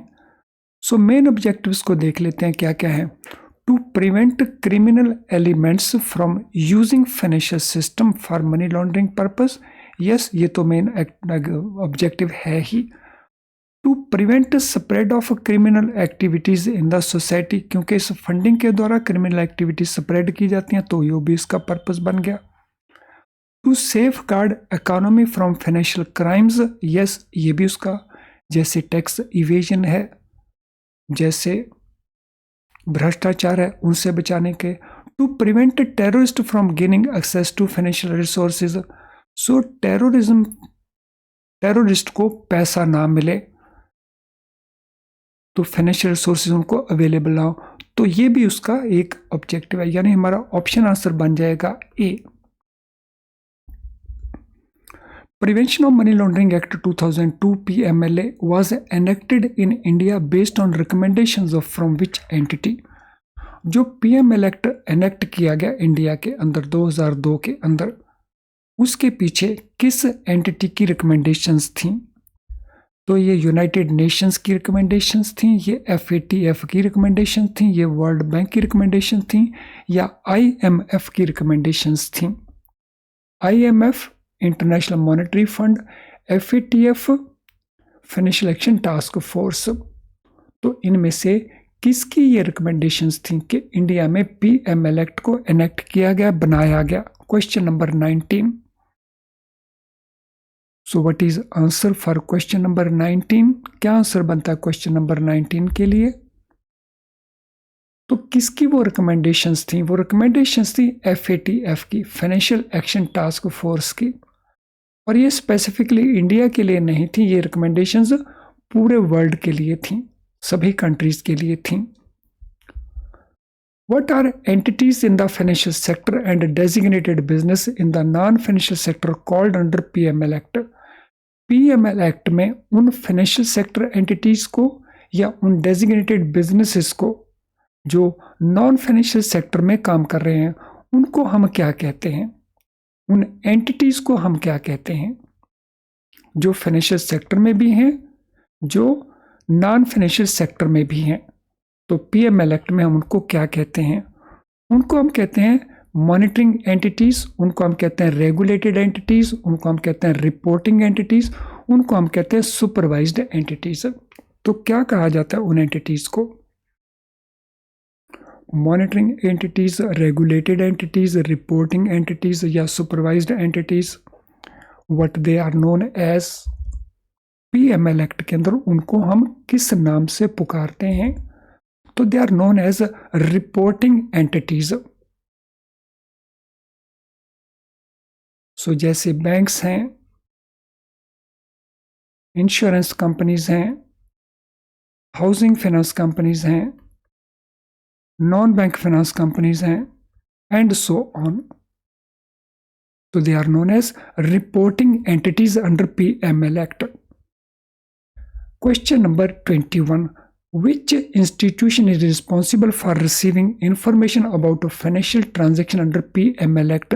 सो मेन ऑब्जेक्टिव्स को देख लेते हैं क्या क्या है। To prevent criminal elements from using financial system for money laundering purpose, yes ये तो मेन ऑब्जेक्टिव है ही। To prevent spread of criminal activities in the society, क्योंकि इस फंडिंग के द्वारा क्रिमिनल एक्टिविटीज स्प्रेड की जाती हैं, तो ये भी इसका पर्पस बन गया। To safeguard economy from financial crimes, yes ये भी उसका, जैसे टैक्स इवेजन है, जैसे भ्रष्टाचार है, उनसे बचाने के। To prevent terrorist from gaining access to financial resources, so terrorist को पैसा ना मिले तो फाइनेंशियल रिसोर्सेज उनको अवेलेबल ना हो, तो ये भी उसका एक ऑब्जेक्टिव है, यानी हमारा ऑप्शन आंसर बन जाएगा ए। Prevention of Money Laundering Act 2002 PMLA was enacted in India based on recommendations of from which entity? जो PML एक्ट एनेक्ट किया गया इंडिया के अंदर 2002 के अंदर, उसके पीछे किस एंटिटी की रिकमेंडेशंस थी? तो ये यूनाइटेड नेशंस की रिकमेंडेशंस थी, ये FATF की रिकमेंडेशन थी, ये वर्ल्ड बैंक की रिकमेंडेशन थी, या IMF की रिकमेंडेशंस थी? IMF international monetary fund, FATF financial action task force. तो इनमें से किसकी ये रिकमेंडेशंस थी कि इंडिया में पीएमएल एक्ट को एनेक्ट किया गया, बनाया गया? Question number 19। So what is answer for question number 19? क्या आंसर बनता है क्वेश्चन नंबर 19 के लिए? तो किसकी वो रिकमेंडेशंस थी? वो रिकमेंडेशंस थी FATF की, फाइनेंशियल एक्शन टास्क फोर्स की। और ये स्पेसिफिकली इंडिया के लिए नहीं थी, ये रिकमेंडेशंस पूरे वर्ल्ड के लिए थी, सभी कंट्रीज के लिए थी। What are entities in the financial sector and designated business in the non-financial sector called under PML Act? PML Act में उन फाइनेंशियल सेक्टर एंटिटीज को या उन डेजिग्नेटेड बिजनेसेस को जो नॉन फाइनेंशियल सेक्टर में काम कर रहे हैं उनको हम क्या कहते हैं? उन एंटिटीज को हम क्या कहते हैं जो फाइनेंशियल सेक्टर में भी हैं, जो नॉन फाइनेंशियल सेक्टर में भी हैं? तो पीएमएल एक्ट में हम उनको क्या कहते हैं? उनको हम कहते हैं मॉनिटरिंग एंटिटीज, उनको हम कहते हैं रेगुलेटेड एंटिटीज, उनको हम कहते हैं रिपोर्टिंग एंटिटीज, उनको हम कहते हैं सुपरवाइज्ड एंटिटीज। तो क्या कहा जाता है उन एंटिटीज को? Monitoring entities, regulated entities, reporting entities या supervised entities, what they are known as. PML act के अंदर उनको हम किस नाम से पुकारते हैं? तो they are known as reporting entities. So जैसे बैंक्स हैं, इंश्योरेंस कंपनीज हैं, हाउसिंग फाइनेंस कंपनीज हैं, नॉन बैंक फाइनेंस कंपनीज हैं एंड सो ऑन। तो they are known as reporting entities under PML act. Question number 21। Which institution is responsible for receiving information about a financial transaction under PML Act?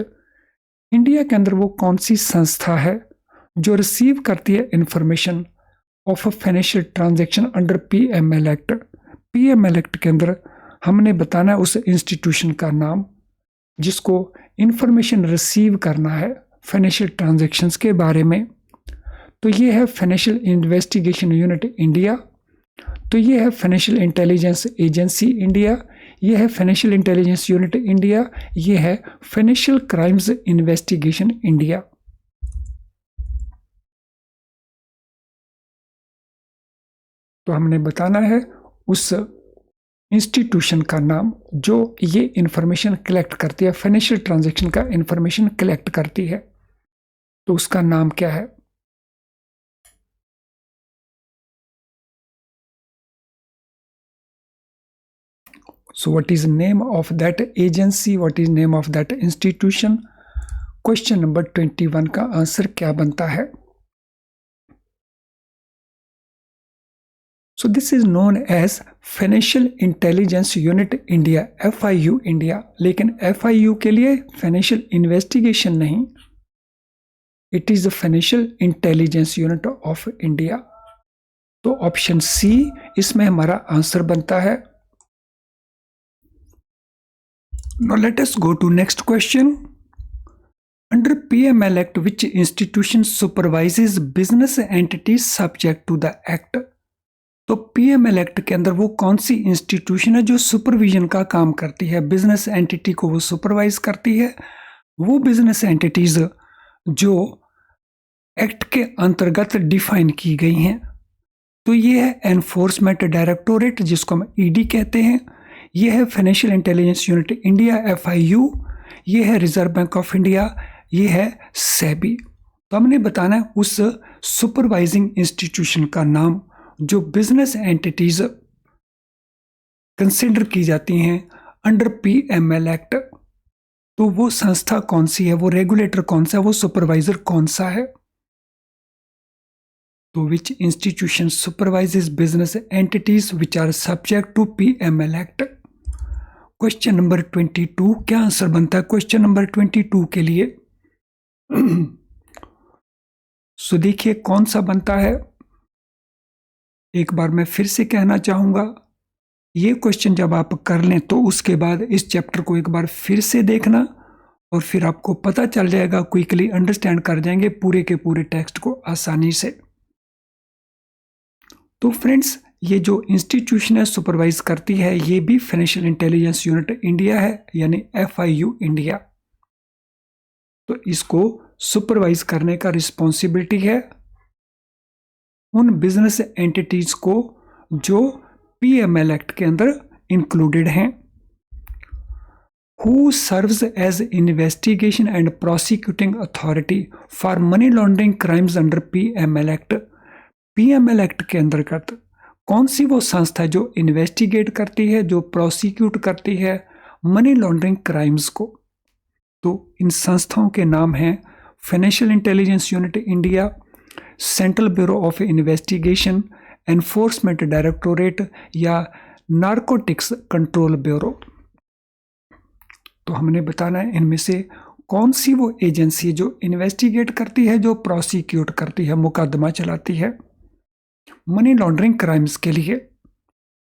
India के अंदर वो कौन सी संस्था है जो receive करती है information of a financial transaction under PML act? PML act के अंदर हमने बताना है उस इंस्टीट्यूशन का नाम जिसको इंफॉर्मेशन रिसीव करना है फाइनेंशियल ट्रांजैक्शंस के बारे में। तो ये है फाइनेंशियल इन्वेस्टिगेशन यूनिट इंडिया, तो ये है फाइनेंशियल इंटेलिजेंस एजेंसी इंडिया, ये है फाइनेंशियल इंटेलिजेंस यूनिट इंडिया, ये है फाइनेंशियल क्राइम्स इन्वेस्टिगेशन इंडिया। तो हमने बताना है उस इंस्टीट्यूशन का नाम जो ये इंफॉर्मेशन कलेक्ट करती है, फाइनेंशियल ट्रांजैक्शन का इंफॉर्मेशन कलेक्ट करती है, तो उसका नाम क्या है? So what is name of that agency? What is name of that institution? Question number 21 का आंसर क्या बनता है? So this is known as Financial Intelligence Unit India, FIU India। लेकिन FIU के लिए फाइनेंशियल इन्वेस्टिगेशन नहीं, it is the financial intelligence unit of India. तो option C इसमें हमारा आंसर बनता है। Now let us go to next question. Under PML Act, which institution supervises business entities subject to the Act? तो PML Act के अंदर वो कौन सी इंस्टीट्यूशन है जो सुपरविजन का काम करती है, बिजनेस एंटिटी को वो सुपरवाइज करती है? वो बिजनेस एंटिटीज जो एक्ट के अंतर्गत डिफाइन की गई हैं। तो ये है एनफोर्समेंट डायरेक्टोरेट जिसको हम ईडी कहते हैं, ये है financial intelligence unit India FIU, ये है रिजर्व बैंक ऑफ इंडिया, ये है सेबी। तो हमने बताना है उस सुपरवाइजिंग इंस्टीट्यूशन का नाम जो बिजनेस एंटिटीज कंसिडर की जाती हैं अंडर पीएमएल एक्ट। तो वो संस्था कौन सी है, वो रेगुलेटर कौन सा है, वो सुपरवाइजर कौन सा है? तो which institution supervises business entities which are subject to PML act? Question number 22 क्या आंसर बनता है क्वेश्चन नंबर 22 के लिए? सो देखिए कौन सा बनता है। एक बार मैं फिर से कहना चाहूंगा, ये क्वेश्चन जब आप कर लें तो उसके बाद इस चैप्टर को एक बार फिर से देखना और फिर आपको पता चल जाएगा, क्विकली अंडरस्टैंड कर जाएंगे पूरे के पूरे टेक्स्ट को आसानी से। तो फ्रेंड्स ये जो इंस्टीट्यूशन है सुपरवाइज करती है, ये भी फाइनेंशियल इंटेलिजेंस यूनिट इंडिया है, यानी FIU इंडिया। तो इसको सुपरवाइज करने का रिस्पॉन्सिबिलिटी है उन बिजनेस एंटिटीज को जो PML एक्ट के अंदर इंक्लूडेड हैं। Who serves as investigation and prosecuting authority for money laundering crimes under PML act. PML act के अंतर्गत कौन सी वो संस्था है जो इन्वेस्टिगेट करती है, जो प्रोसिक्यूट करती है मनी लॉन्ड्रिंग क्राइम्स को? तो इन संस्थाओं के नाम हैं financial intelligence unit India, central bureau of investigation, enforcement directorate या नार्कोटिक्स कंट्रोल ब्यूरो। तो हमने बताना है इनमें से कौन सी वो एजेंसी जो इन्वेस्टिगेट करती है, जो प्रोसिक्यूट करती है, मुकदमा चलाती है मनी लॉन्ड्रिंग क्राइम्स के लिए।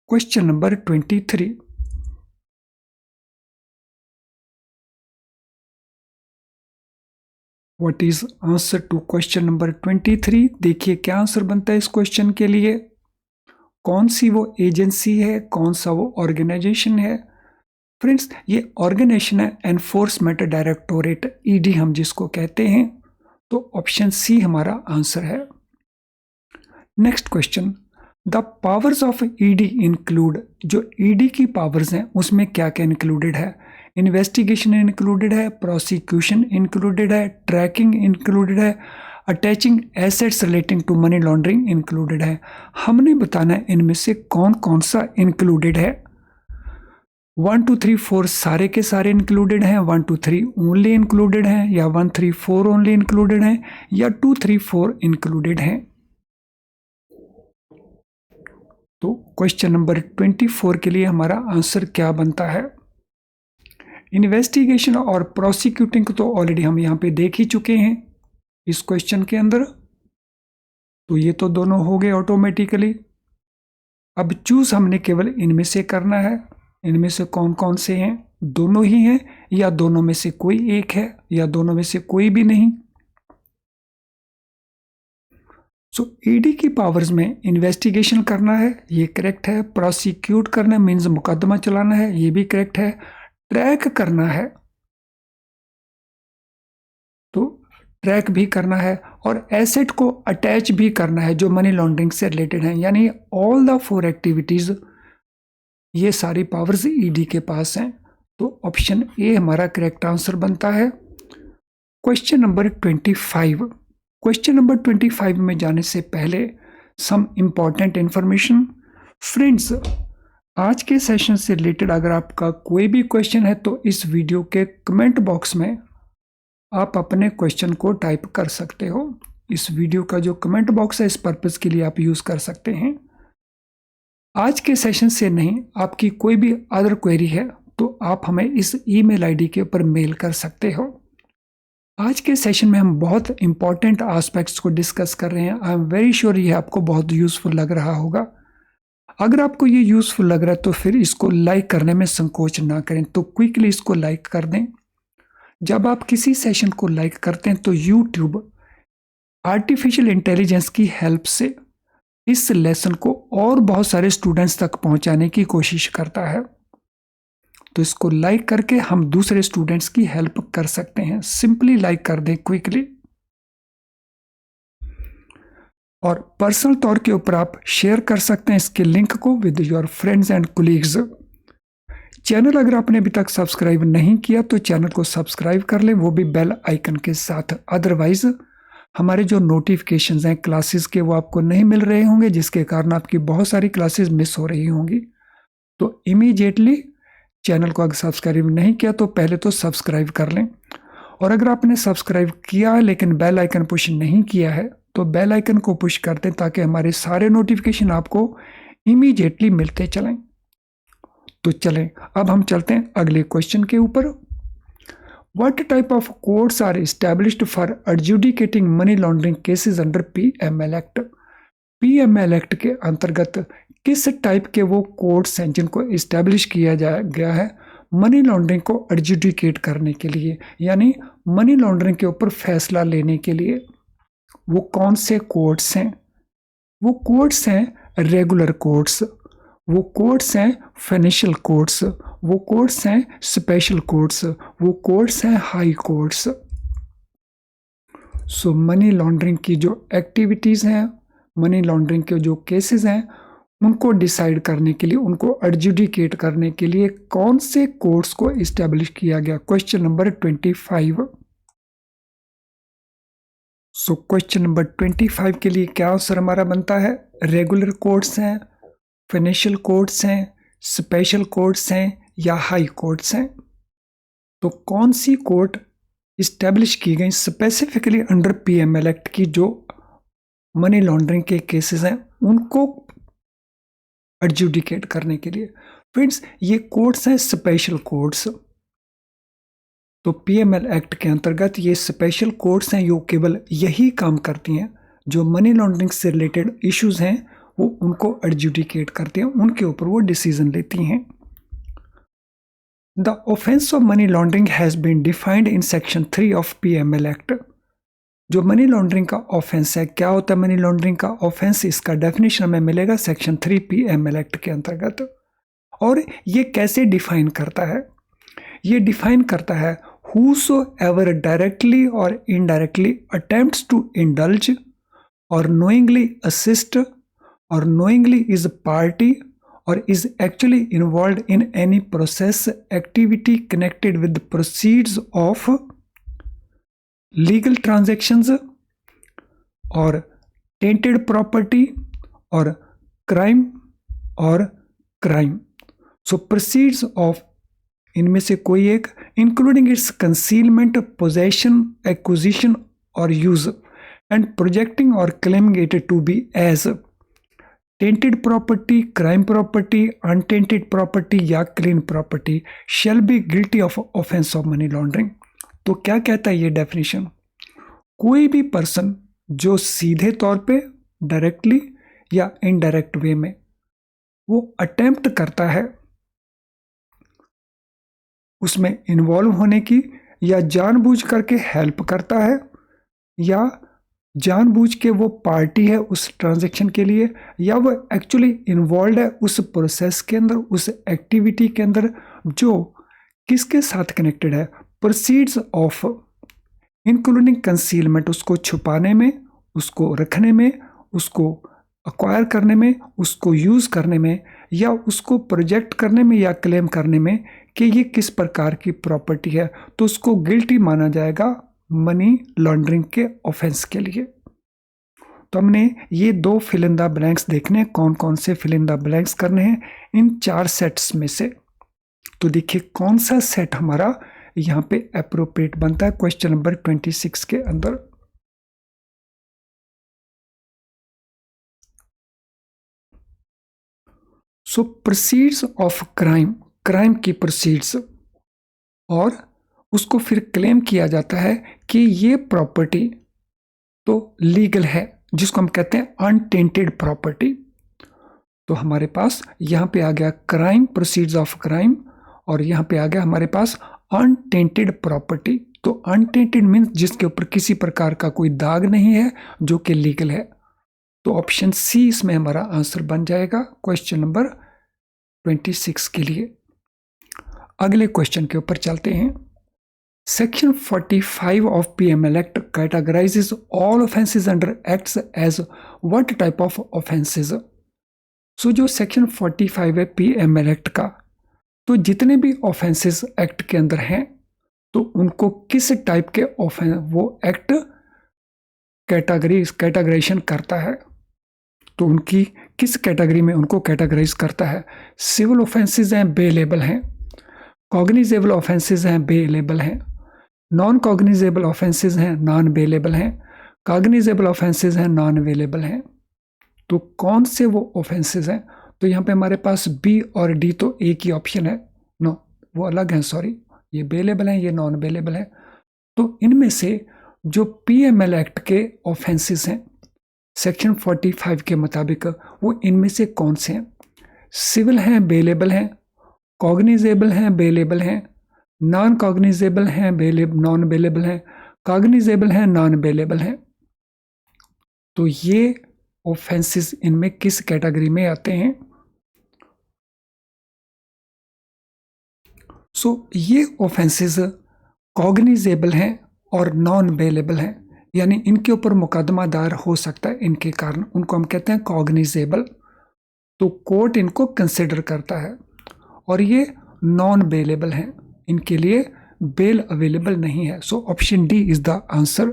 Question number 23, what is answer to question number 23? देखिए क्या आंसर बनता है इस क्वेश्चन के लिए। कौन सी वो एजेंसी है, कौन सा वो ऑर्गेनाइजेशन है? फ्रेंड्स, ये ऑर्गेनाइजेशन है एनफोर्समेंट डायरेक्टोरेट, ED हम जिसको कहते हैं। तो ऑप्शन सी हमारा आंसर है। Next question, the powers of ED include. जो ED की पावर्स हैं उसमें क्या क्या इंक्लूडेड है? इन्वेस्टिगेशन इंक्लूडेड है, प्रोसिक्यूशन इंक्लूडेड है, ट्रैकिंग इंक्लूडेड है, attaching assets relating to money laundering included है। हमने बताना है इनमें से कौन कौन सा इंक्लूडेड है। 1 2 3 4 सारे के सारे इंक्लूडेड हैं, 1 2 3 ओनली इंक्लूडेड हैं, या 1 3 4 ओनली इंक्लूडेड हैं, या 2 3 4 इंक्लूडेड हैं। तो क्वेश्चन नंबर 24 के लिए हमारा आंसर क्या बनता है? इन्वेस्टिगेशन और प्रोसिक्यूटिंग तो ऑलरेडी हम यहाँ पे देख ही चुके हैं इस क्वेश्चन के अंदर, तो ये तो दोनों हो गए ऑटोमेटिकली। अब चूज हमने केवल इनमें से करना है। इनमें से कौन कौन से हैं? दोनों ही हैं, या दोनों में से कोई एक है, या दोनों में से कोई भी नहीं। सो ED की पावर्स में इन्वेस्टिगेशन करना है, ये करेक्ट है। प्रोसिक्यूट करना मीन्स मुकदमा चलाना है, ये भी करेक्ट है। ट्रैक करना है, तो ट्रैक भी करना है, और एसेट को अटैच भी करना है जो मनी लॉन्ड्रिंग से रिलेटेड है। यानी ऑल द 4 एक्टिविटीज, ये सारी पावर्स ED के पास हैं। तो ऑप्शन ए हमारा करेक्ट आंसर बनता है। Question number 25। क्वेश्चन नंबर 25 में जाने से पहले सम इंपॉर्टेंट इंफॉर्मेशन। फ्रेंड्स, आज के सेशन से रिलेटेड अगर आपका कोई भी क्वेश्चन है तो इस वीडियो के कमेंट बॉक्स में आप अपने क्वेश्चन को टाइप कर सकते हो। इस वीडियो का जो कमेंट बॉक्स है इस पर्पस के लिए आप यूज कर सकते हैं। आज के सेशन से नहीं, आपकी कोई भी अदर क्वेरी है तो आप हमें इस ईमेल आईडी के ऊपर मेल कर सकते हो। आज के सेशन में हम बहुत इंपॉर्टेंट एस्पेक्ट्स को डिस्कस कर रहे हैं। आई एम वेरी श्योर ये आपको बहुत यूजफुल लग रहा होगा। अगर आपको ये यूजफुल लग रहा है तो फिर इसको लाइक करने में संकोच ना करें, तो क्विकली इसको लाइक कर दें। जब आप किसी सेशन को लाइक करते हैं तो यूट्यूब आर्टिफिशियल इंटेलिजेंस की हेल्प से इस लेसन को और बहुत सारे स्टूडेंट्स तक पहुंचाने की कोशिश करता है। तो इसको लाइक करके हम दूसरे स्टूडेंट्स की हेल्प कर सकते हैं। सिंपली लाइक कर दें क्विकली, और पर्सनल तौर के ऊपर आप शेयर कर सकते हैं इसके लिंक को with your friends and colleagues. Channel अगर आपने अभी तक सब्सक्राइब नहीं किया तो चैनल को सब्सक्राइब कर लें, वो भी बेल आइकन के साथ। अदरवाइज हमारे जो नोटिफिकेशंस हैं क्लासेस के वो आपको नहीं मिल रहे होंगे, जिसके कारण आपकी बहुत सारी क्लासेस मिस हो रही होंगी। तो इमीडिएटली चैनल को अगर सब्सक्राइब नहीं किया तो पहले तो सब्सक्राइब कर लें, और अगर आपने सब्सक्राइब किया है लेकिन बेल आइकन पुश नहीं किया है तो बेल आइकन को पुश कर दें ताकि हमारे सारे नोटिफिकेशन आपको इमीडिएटली मिलते चलें। तो चलें अब हम चलते हैं अगले क्वेश्चन के ऊपर। What type of courts are established for adjudicating money laundering cases under PML Act? PML act के अंतर्गत किस टाइप के वो कोर्ट्स हैं जिनको इस्टेब्लिश किया गया है मनी लॉन्ड्रिंग को एडजुडिकेट करने के लिए, यानी मनी लॉन्ड्रिंग के ऊपर फैसला लेने के लिए। वो कौन से कोर्ट्स हैं? वो कोर्ट्स हैं रेगुलर कोड्स, वो कोड्स हैं फाइनेंशियल कोड्स, वो कोड्स हैं स्पेशल कोड्स, वो कोड्स हैं हाई कोड्स। सो मनी लॉन्ड्रिंग की जो एक्टिविटीज़ हैं, मनी लॉन्ड्रिंग के जो केसेस हैं, उनको डिसाइड करने के लिए, उनको एडजुडिकेट करने के लिए कौन से कोड्स को इस्टेब्लिश किया गया। Question number 25। So question number 25 के लिए क्या आंसर हमारा बनता है? रेगुलर कोड्स हैं, फाइनेंशियल कोड्स हैं, स्पेशल कोड्स हैं या हाई कोड्स हैं। तो कौन सी कोड इस्टेब्लिश की गई स्पेसिफिकली अंडर पीएमएल एक्ट की जो मनी लॉन्ड्रिंग के केसेस हैं उनको एडजुडिकेट करने के लिए? फ्रेंड्स, ये कोड्स हैं स्पेशल कोड्स। तो पीएमएल एक्ट के अंतर्गत ये स्पेशल कोड्स हैं, जो केवल यही काम करती हैं, जो मनी लॉन्ड्रिंग से रिलेटेड इश्यूज हैं वो उनको एडजुडिकेट करते हैं, उनके ऊपर वो डिसीजन लेती हैं। The offence of money laundering has been defined in section 3 of PML act. जो मनी लॉन्ड्रिंग का ऑफेंस है, क्या होता है मनी लॉन्ड्रिंग का ऑफेंस, इसका डेफिनेशन हमें मिलेगा सेक्शन 3 पीएमएल एक्ट के अंतर्गत। और ये कैसे डिफाइन करता है? ये डिफाइन करता है whosoever directly or indirectly attempts to indulge or knowingly assist or knowingly is a party or is actually involved in any process activity connected with the proceeds of legal transactions or tainted property or crime or crime. So proceeds of इनमें से कोई एक, including its concealment, possession, acquisition और use and projecting और claiming it to be as tainted property, crime property, untainted property या clean property shall be guilty of offence of money laundering. तो क्या कहता है ये डेफिनेशन? कोई भी पर्सन जो सीधे तौर पे, डायरेक्टली या इनडायरेक्ट वे में वो अटेम्प्ट करता है उसमें इन्वॉल्व होने की, या जानबूझ करके हेल्प करता है, या जानबूझ के वो पार्टी है उस ट्रांजैक्शन के लिए, या वो एक्चुअली इन्वॉल्व है उस प्रोसेस के अंदर, उस एक्टिविटी के अंदर जो किसके साथ कनेक्टेड है? प्रोसीड्स ऑफ, इंक्लूडिंग कंसीलमेंट, उसको छुपाने में, उसको रखने में, उसको अक्वायर करने में, उसको यूज़ करने में, या उसको प्रोजेक्ट करने में या क्लेम करने में कि ये किस प्रकार की प्रॉपर्टी है, तो उसको गिल्टी माना जाएगा मनी लॉन्ड्रिंग के ऑफेंस के लिए। तो हमने ये 2 फिल इन द ब्लैंक्स देखने हैं, कौन कौन से फिल इन द ब्लैंक्स करने हैं इन 4 सेट्स में से। तो देखिए कौन सा सेट हमारा यहाँ पे अप्रोप्रिएट बनता है क्वेश्चन नंबर 26 के अंदर। सो प्रोसीड्स ऑफ क्राइम, क्राइम की प्रोसीड्स, और उसको फिर क्लेम किया जाता है कि ये प्रॉपर्टी तो लीगल है, जिसको हम कहते हैं अनटेंटेड प्रॉपर्टी। तो हमारे पास यहाँ पे आ गया क्राइम, प्रोसीड्स ऑफ क्राइम, और यहाँ पे आ गया हमारे पास अनटेंटेड प्रॉपर्टी। तो अनटेंटेड मीन्स जिसके ऊपर किसी प्रकार का कोई दाग नहीं है, जो कि लीगल है। तो ऑप्शन सी इसमें हमारा आंसर बन जाएगा क्वेश्चन नंबर 26 के लिए। अगले क्वेश्चन के ऊपर चलते हैं। Section 45 of PML act categorises all offences under acts as what type of offences? So जो सेक्शन 45 है पीएमएल एक्ट का, तो जितने भी ऑफेंसेस एक्ट के अंदर हैं तो उनको किस टाइप के ऑफेंस वो एक्ट कैटेगराइजेशन करता है, तो उनकी किस कैटेगरी में उनको कैटेगराइज करता है? सिविल ऑफेंसेस हैं, बेलेबल हैं, कॉग्निजेबल ऑफेंसेस हैं, बेलेबल हैं, नॉन कॉग्निजेबल ऑफेंसेस हैं, नॉन बेलेबल हैं, कॉग्निजेबल ऑफेंसेस हैं, नॉन अवेलेबल हैं। तो कौन से वो ऑफेंसेस हैं? तो यहाँ पे हमारे पास बी और डी तो एक ही ऑप्शन है, नो वो अलग हैं, सॉरी, ये बेलेबल हैं, ये नॉन अवेलेबल हैं। तो इनमें से जो पीएमएल एक्ट के ऑफेंसेस हैं सेक्शन 45 के मुताबिक वो इनमें से कौन से हैं? सिविल हैं, बेलेबल हैं, कॉग्निजेबल हैं, बेलेबल हैं, नॉन कॉग्निजेबल हैं, नॉन बेलेबल हैं, कॉग्निजेबल हैं, नॉन बेलेबल हैं। तो ये ऑफेंसेस इनमें किस कैटेगरी में आते हैं? ये ऑफेंसेस कॉग्निजेबल हैं और नॉन बेलेबल हैं, यानी इनके ऊपर मुकदमा दायर हो सकता है इनके कारण, उनको हम कहते हैं कॉग्निजेबल। तो कोर्ट इनको कंसिडर करता है। और ये नॉन बेलेबल हैं, इनके लिए बेल अवेलेबल नहीं है। So option D is the answer.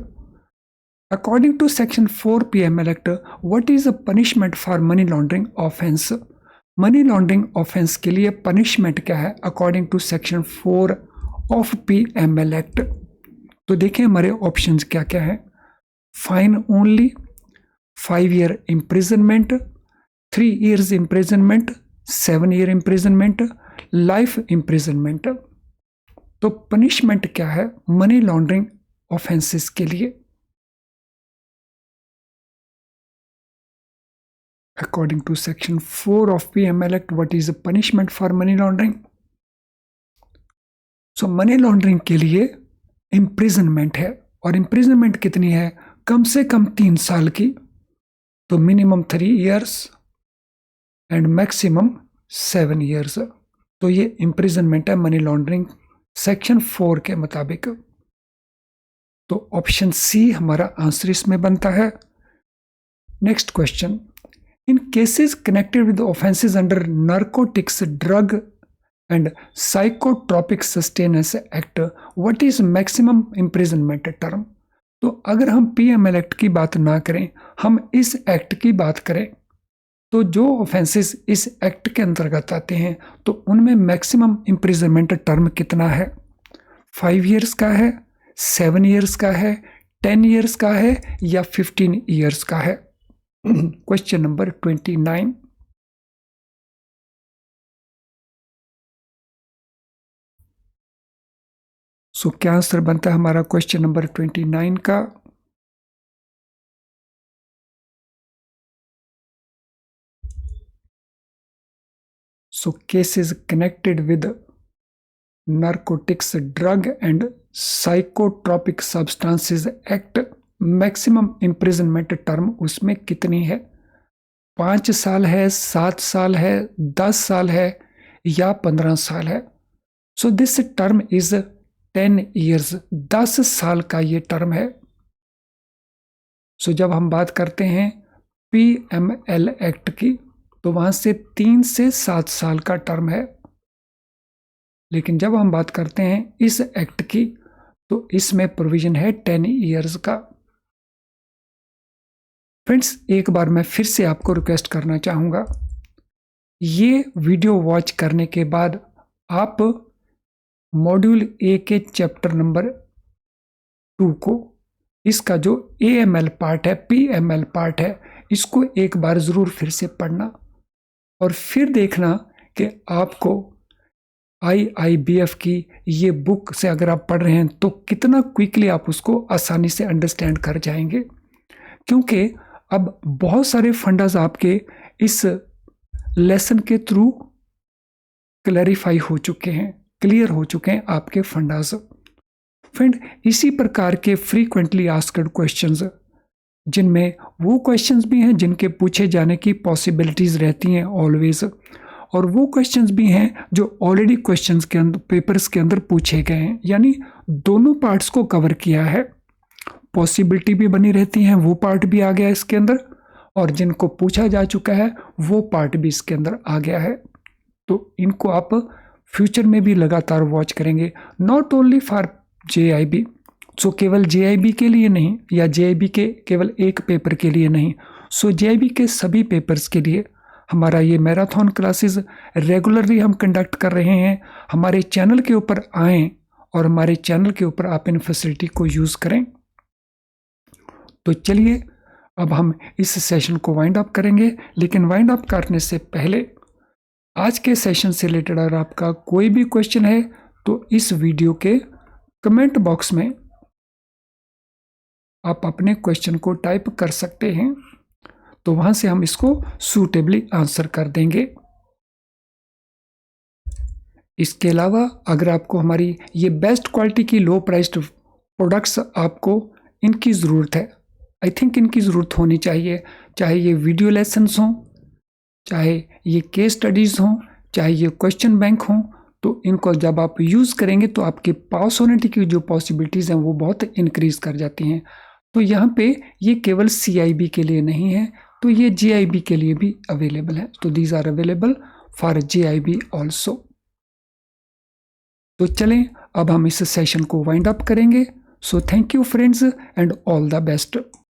According to section 4 PML act, what is the punishment for money laundering offence? Money laundering offence के लिए पनिशमेंट क्या है according to section 4 of PML act? तो देखें हमारे options क्या क्या है। Fine only, 5 year imprisonment, 3 years imprisonment, 7 year imprisonment, life imprisonment. तो पनिशमेंट क्या है मनी लॉन्ड्रिंग ऑफेंसेस के लिए? According to section 4 of PML act, what is the punishment for money laundering? So money laundering के लिए इम्प्रिजनमेंट है, और imprisonment कितनी है? कम से कम 3 साल की, तो minimum 3 years and maximum 7 years। तो ये इम्प्रिजनमेंट है मनी लॉन्ड्रिंग सेक्शन 4 के मुताबिक। तो ऑप्शन सी हमारा आंसर इसमें बनता है। Next question, in cases connected with offences under narcotics drug and psychotropic sustenance act, what is maximum imprisonment term? तो अगर हम PML एक्ट की बात ना करें, हम इस एक्ट की बात करें, तो जो ऑफेंसेस इस एक्ट के अंतर्गत आते हैं तो उनमें मैक्सिमम इम्प्रिजनमेंट टर्म कितना है? 5 years का है, 7 years का है, 10 years का है, या 15 years का है? Question number 29। क्या आंसर बनता है हमारा क्वेश्चन नंबर 29 का? Cases connected with narcotics drug and psychotropic substances act, maximum imprisonment term उसमें कितनी है? 5 साल है, 7 साल है, 10 साल है, या 15 साल है? दिस टर्म इज 10 years, 10 साल का ये टर्म है। जब हम बात करते हैं PML एक्ट की, तो वहां से 3 से 7 साल का टर्म है, लेकिन जब हम बात करते हैं इस एक्ट की, तो इसमें प्रोविजन है 10 years का। फ्रेंड्स, एक बार मैं फिर से आपको रिक्वेस्ट करना चाहूंगा, ये वीडियो वॉच करने के बाद आप मॉड्यूल ए के चैप्टर नंबर 2 को, इसका जो AML पार्ट है, PML पार्ट है, इसको एक बार ज़रूर फिर से पढ़ना, और फिर देखना कि आपको IIBF की ये बुक से अगर आप पढ़ रहे हैं तो कितना क्विकली आप उसको आसानी से अंडरस्टैंड कर जाएंगे। क्योंकि अब बहुत सारे फंडास आपके इस लेसन के थ्रू क्लैरिफाई हो चुके हैं, क्लियर हो चुके हैं आपके फंडास। फ्रेंड, इसी प्रकार के फ्रीक्वेंटली आस्क्ड क्वेश्चंस, जिनमें वो क्वेश्चंस भी हैं जिनके पूछे जाने की पॉसिबिलिटीज़ रहती हैं ऑलवेज, और वो क्वेश्चंस भी हैं जो ऑलरेडी क्वेश्चंस के अंदर, पेपर्स के अंदर पूछे गए हैं, यानी दोनों पार्ट्स को कवर किया है। पॉसिबिलिटी भी बनी रहती हैं, वो पार्ट भी आ गया इसके अंदर, और जिनको पूछा जा चुका है वो पार्ट भी इसके अंदर आ गया है। तो इनको आप फ्यूचर में भी लगातार वॉच करेंगे, नॉट ओनली फॉर JIB। केवल JIB के लिए नहीं, या JIB के केवल एक पेपर के लिए नहीं, JIB के सभी पेपर्स के लिए हमारा ये मैराथन क्लासेस रेगुलरली हम कंडक्ट कर रहे हैं। हमारे चैनल के ऊपर आएँ और हमारे चैनल के ऊपर आप इन फैसिलिटी को यूज़ करें। तो चलिए अब हम इस सेशन को वाइंड अप करेंगे, लेकिन वाइंड अप करने से पहले आज के सेशन से रिलेटेड अगर आपका कोई भी क्वेश्चन है तो इस वीडियो के कमेंट बॉक्स में आप अपने क्वेश्चन को टाइप कर सकते हैं, तो वहां से हम इसको सूटेबली आंसर कर देंगे। इसके अलावा अगर आपको हमारी ये बेस्ट क्वालिटी की लो प्राइस्ड प्रोडक्ट्स आपको इनकी ज़रूरत है, आई थिंक इनकी ज़रूरत होनी चाहिए, चाहे ये वीडियो लेसन्स हों, चाहे ये केस स्टडीज़ हों, चाहे ये क्वेश्चन बैंक हों। तो इनको जब आप यूज़ करेंगे तो आपके पास होने की जो पॉसिबिलिटीज़ हैं वो बहुत इंक्रीज़ कर जाती हैं। तो यहाँ पे ये केवल CIB के लिए नहीं है, तो ये JIB के लिए भी अवेलेबल है। तो these are available for JIB also. तो चलें अब हम इस सेशन को वाइंड अप करेंगे। So thank you friends and all the best.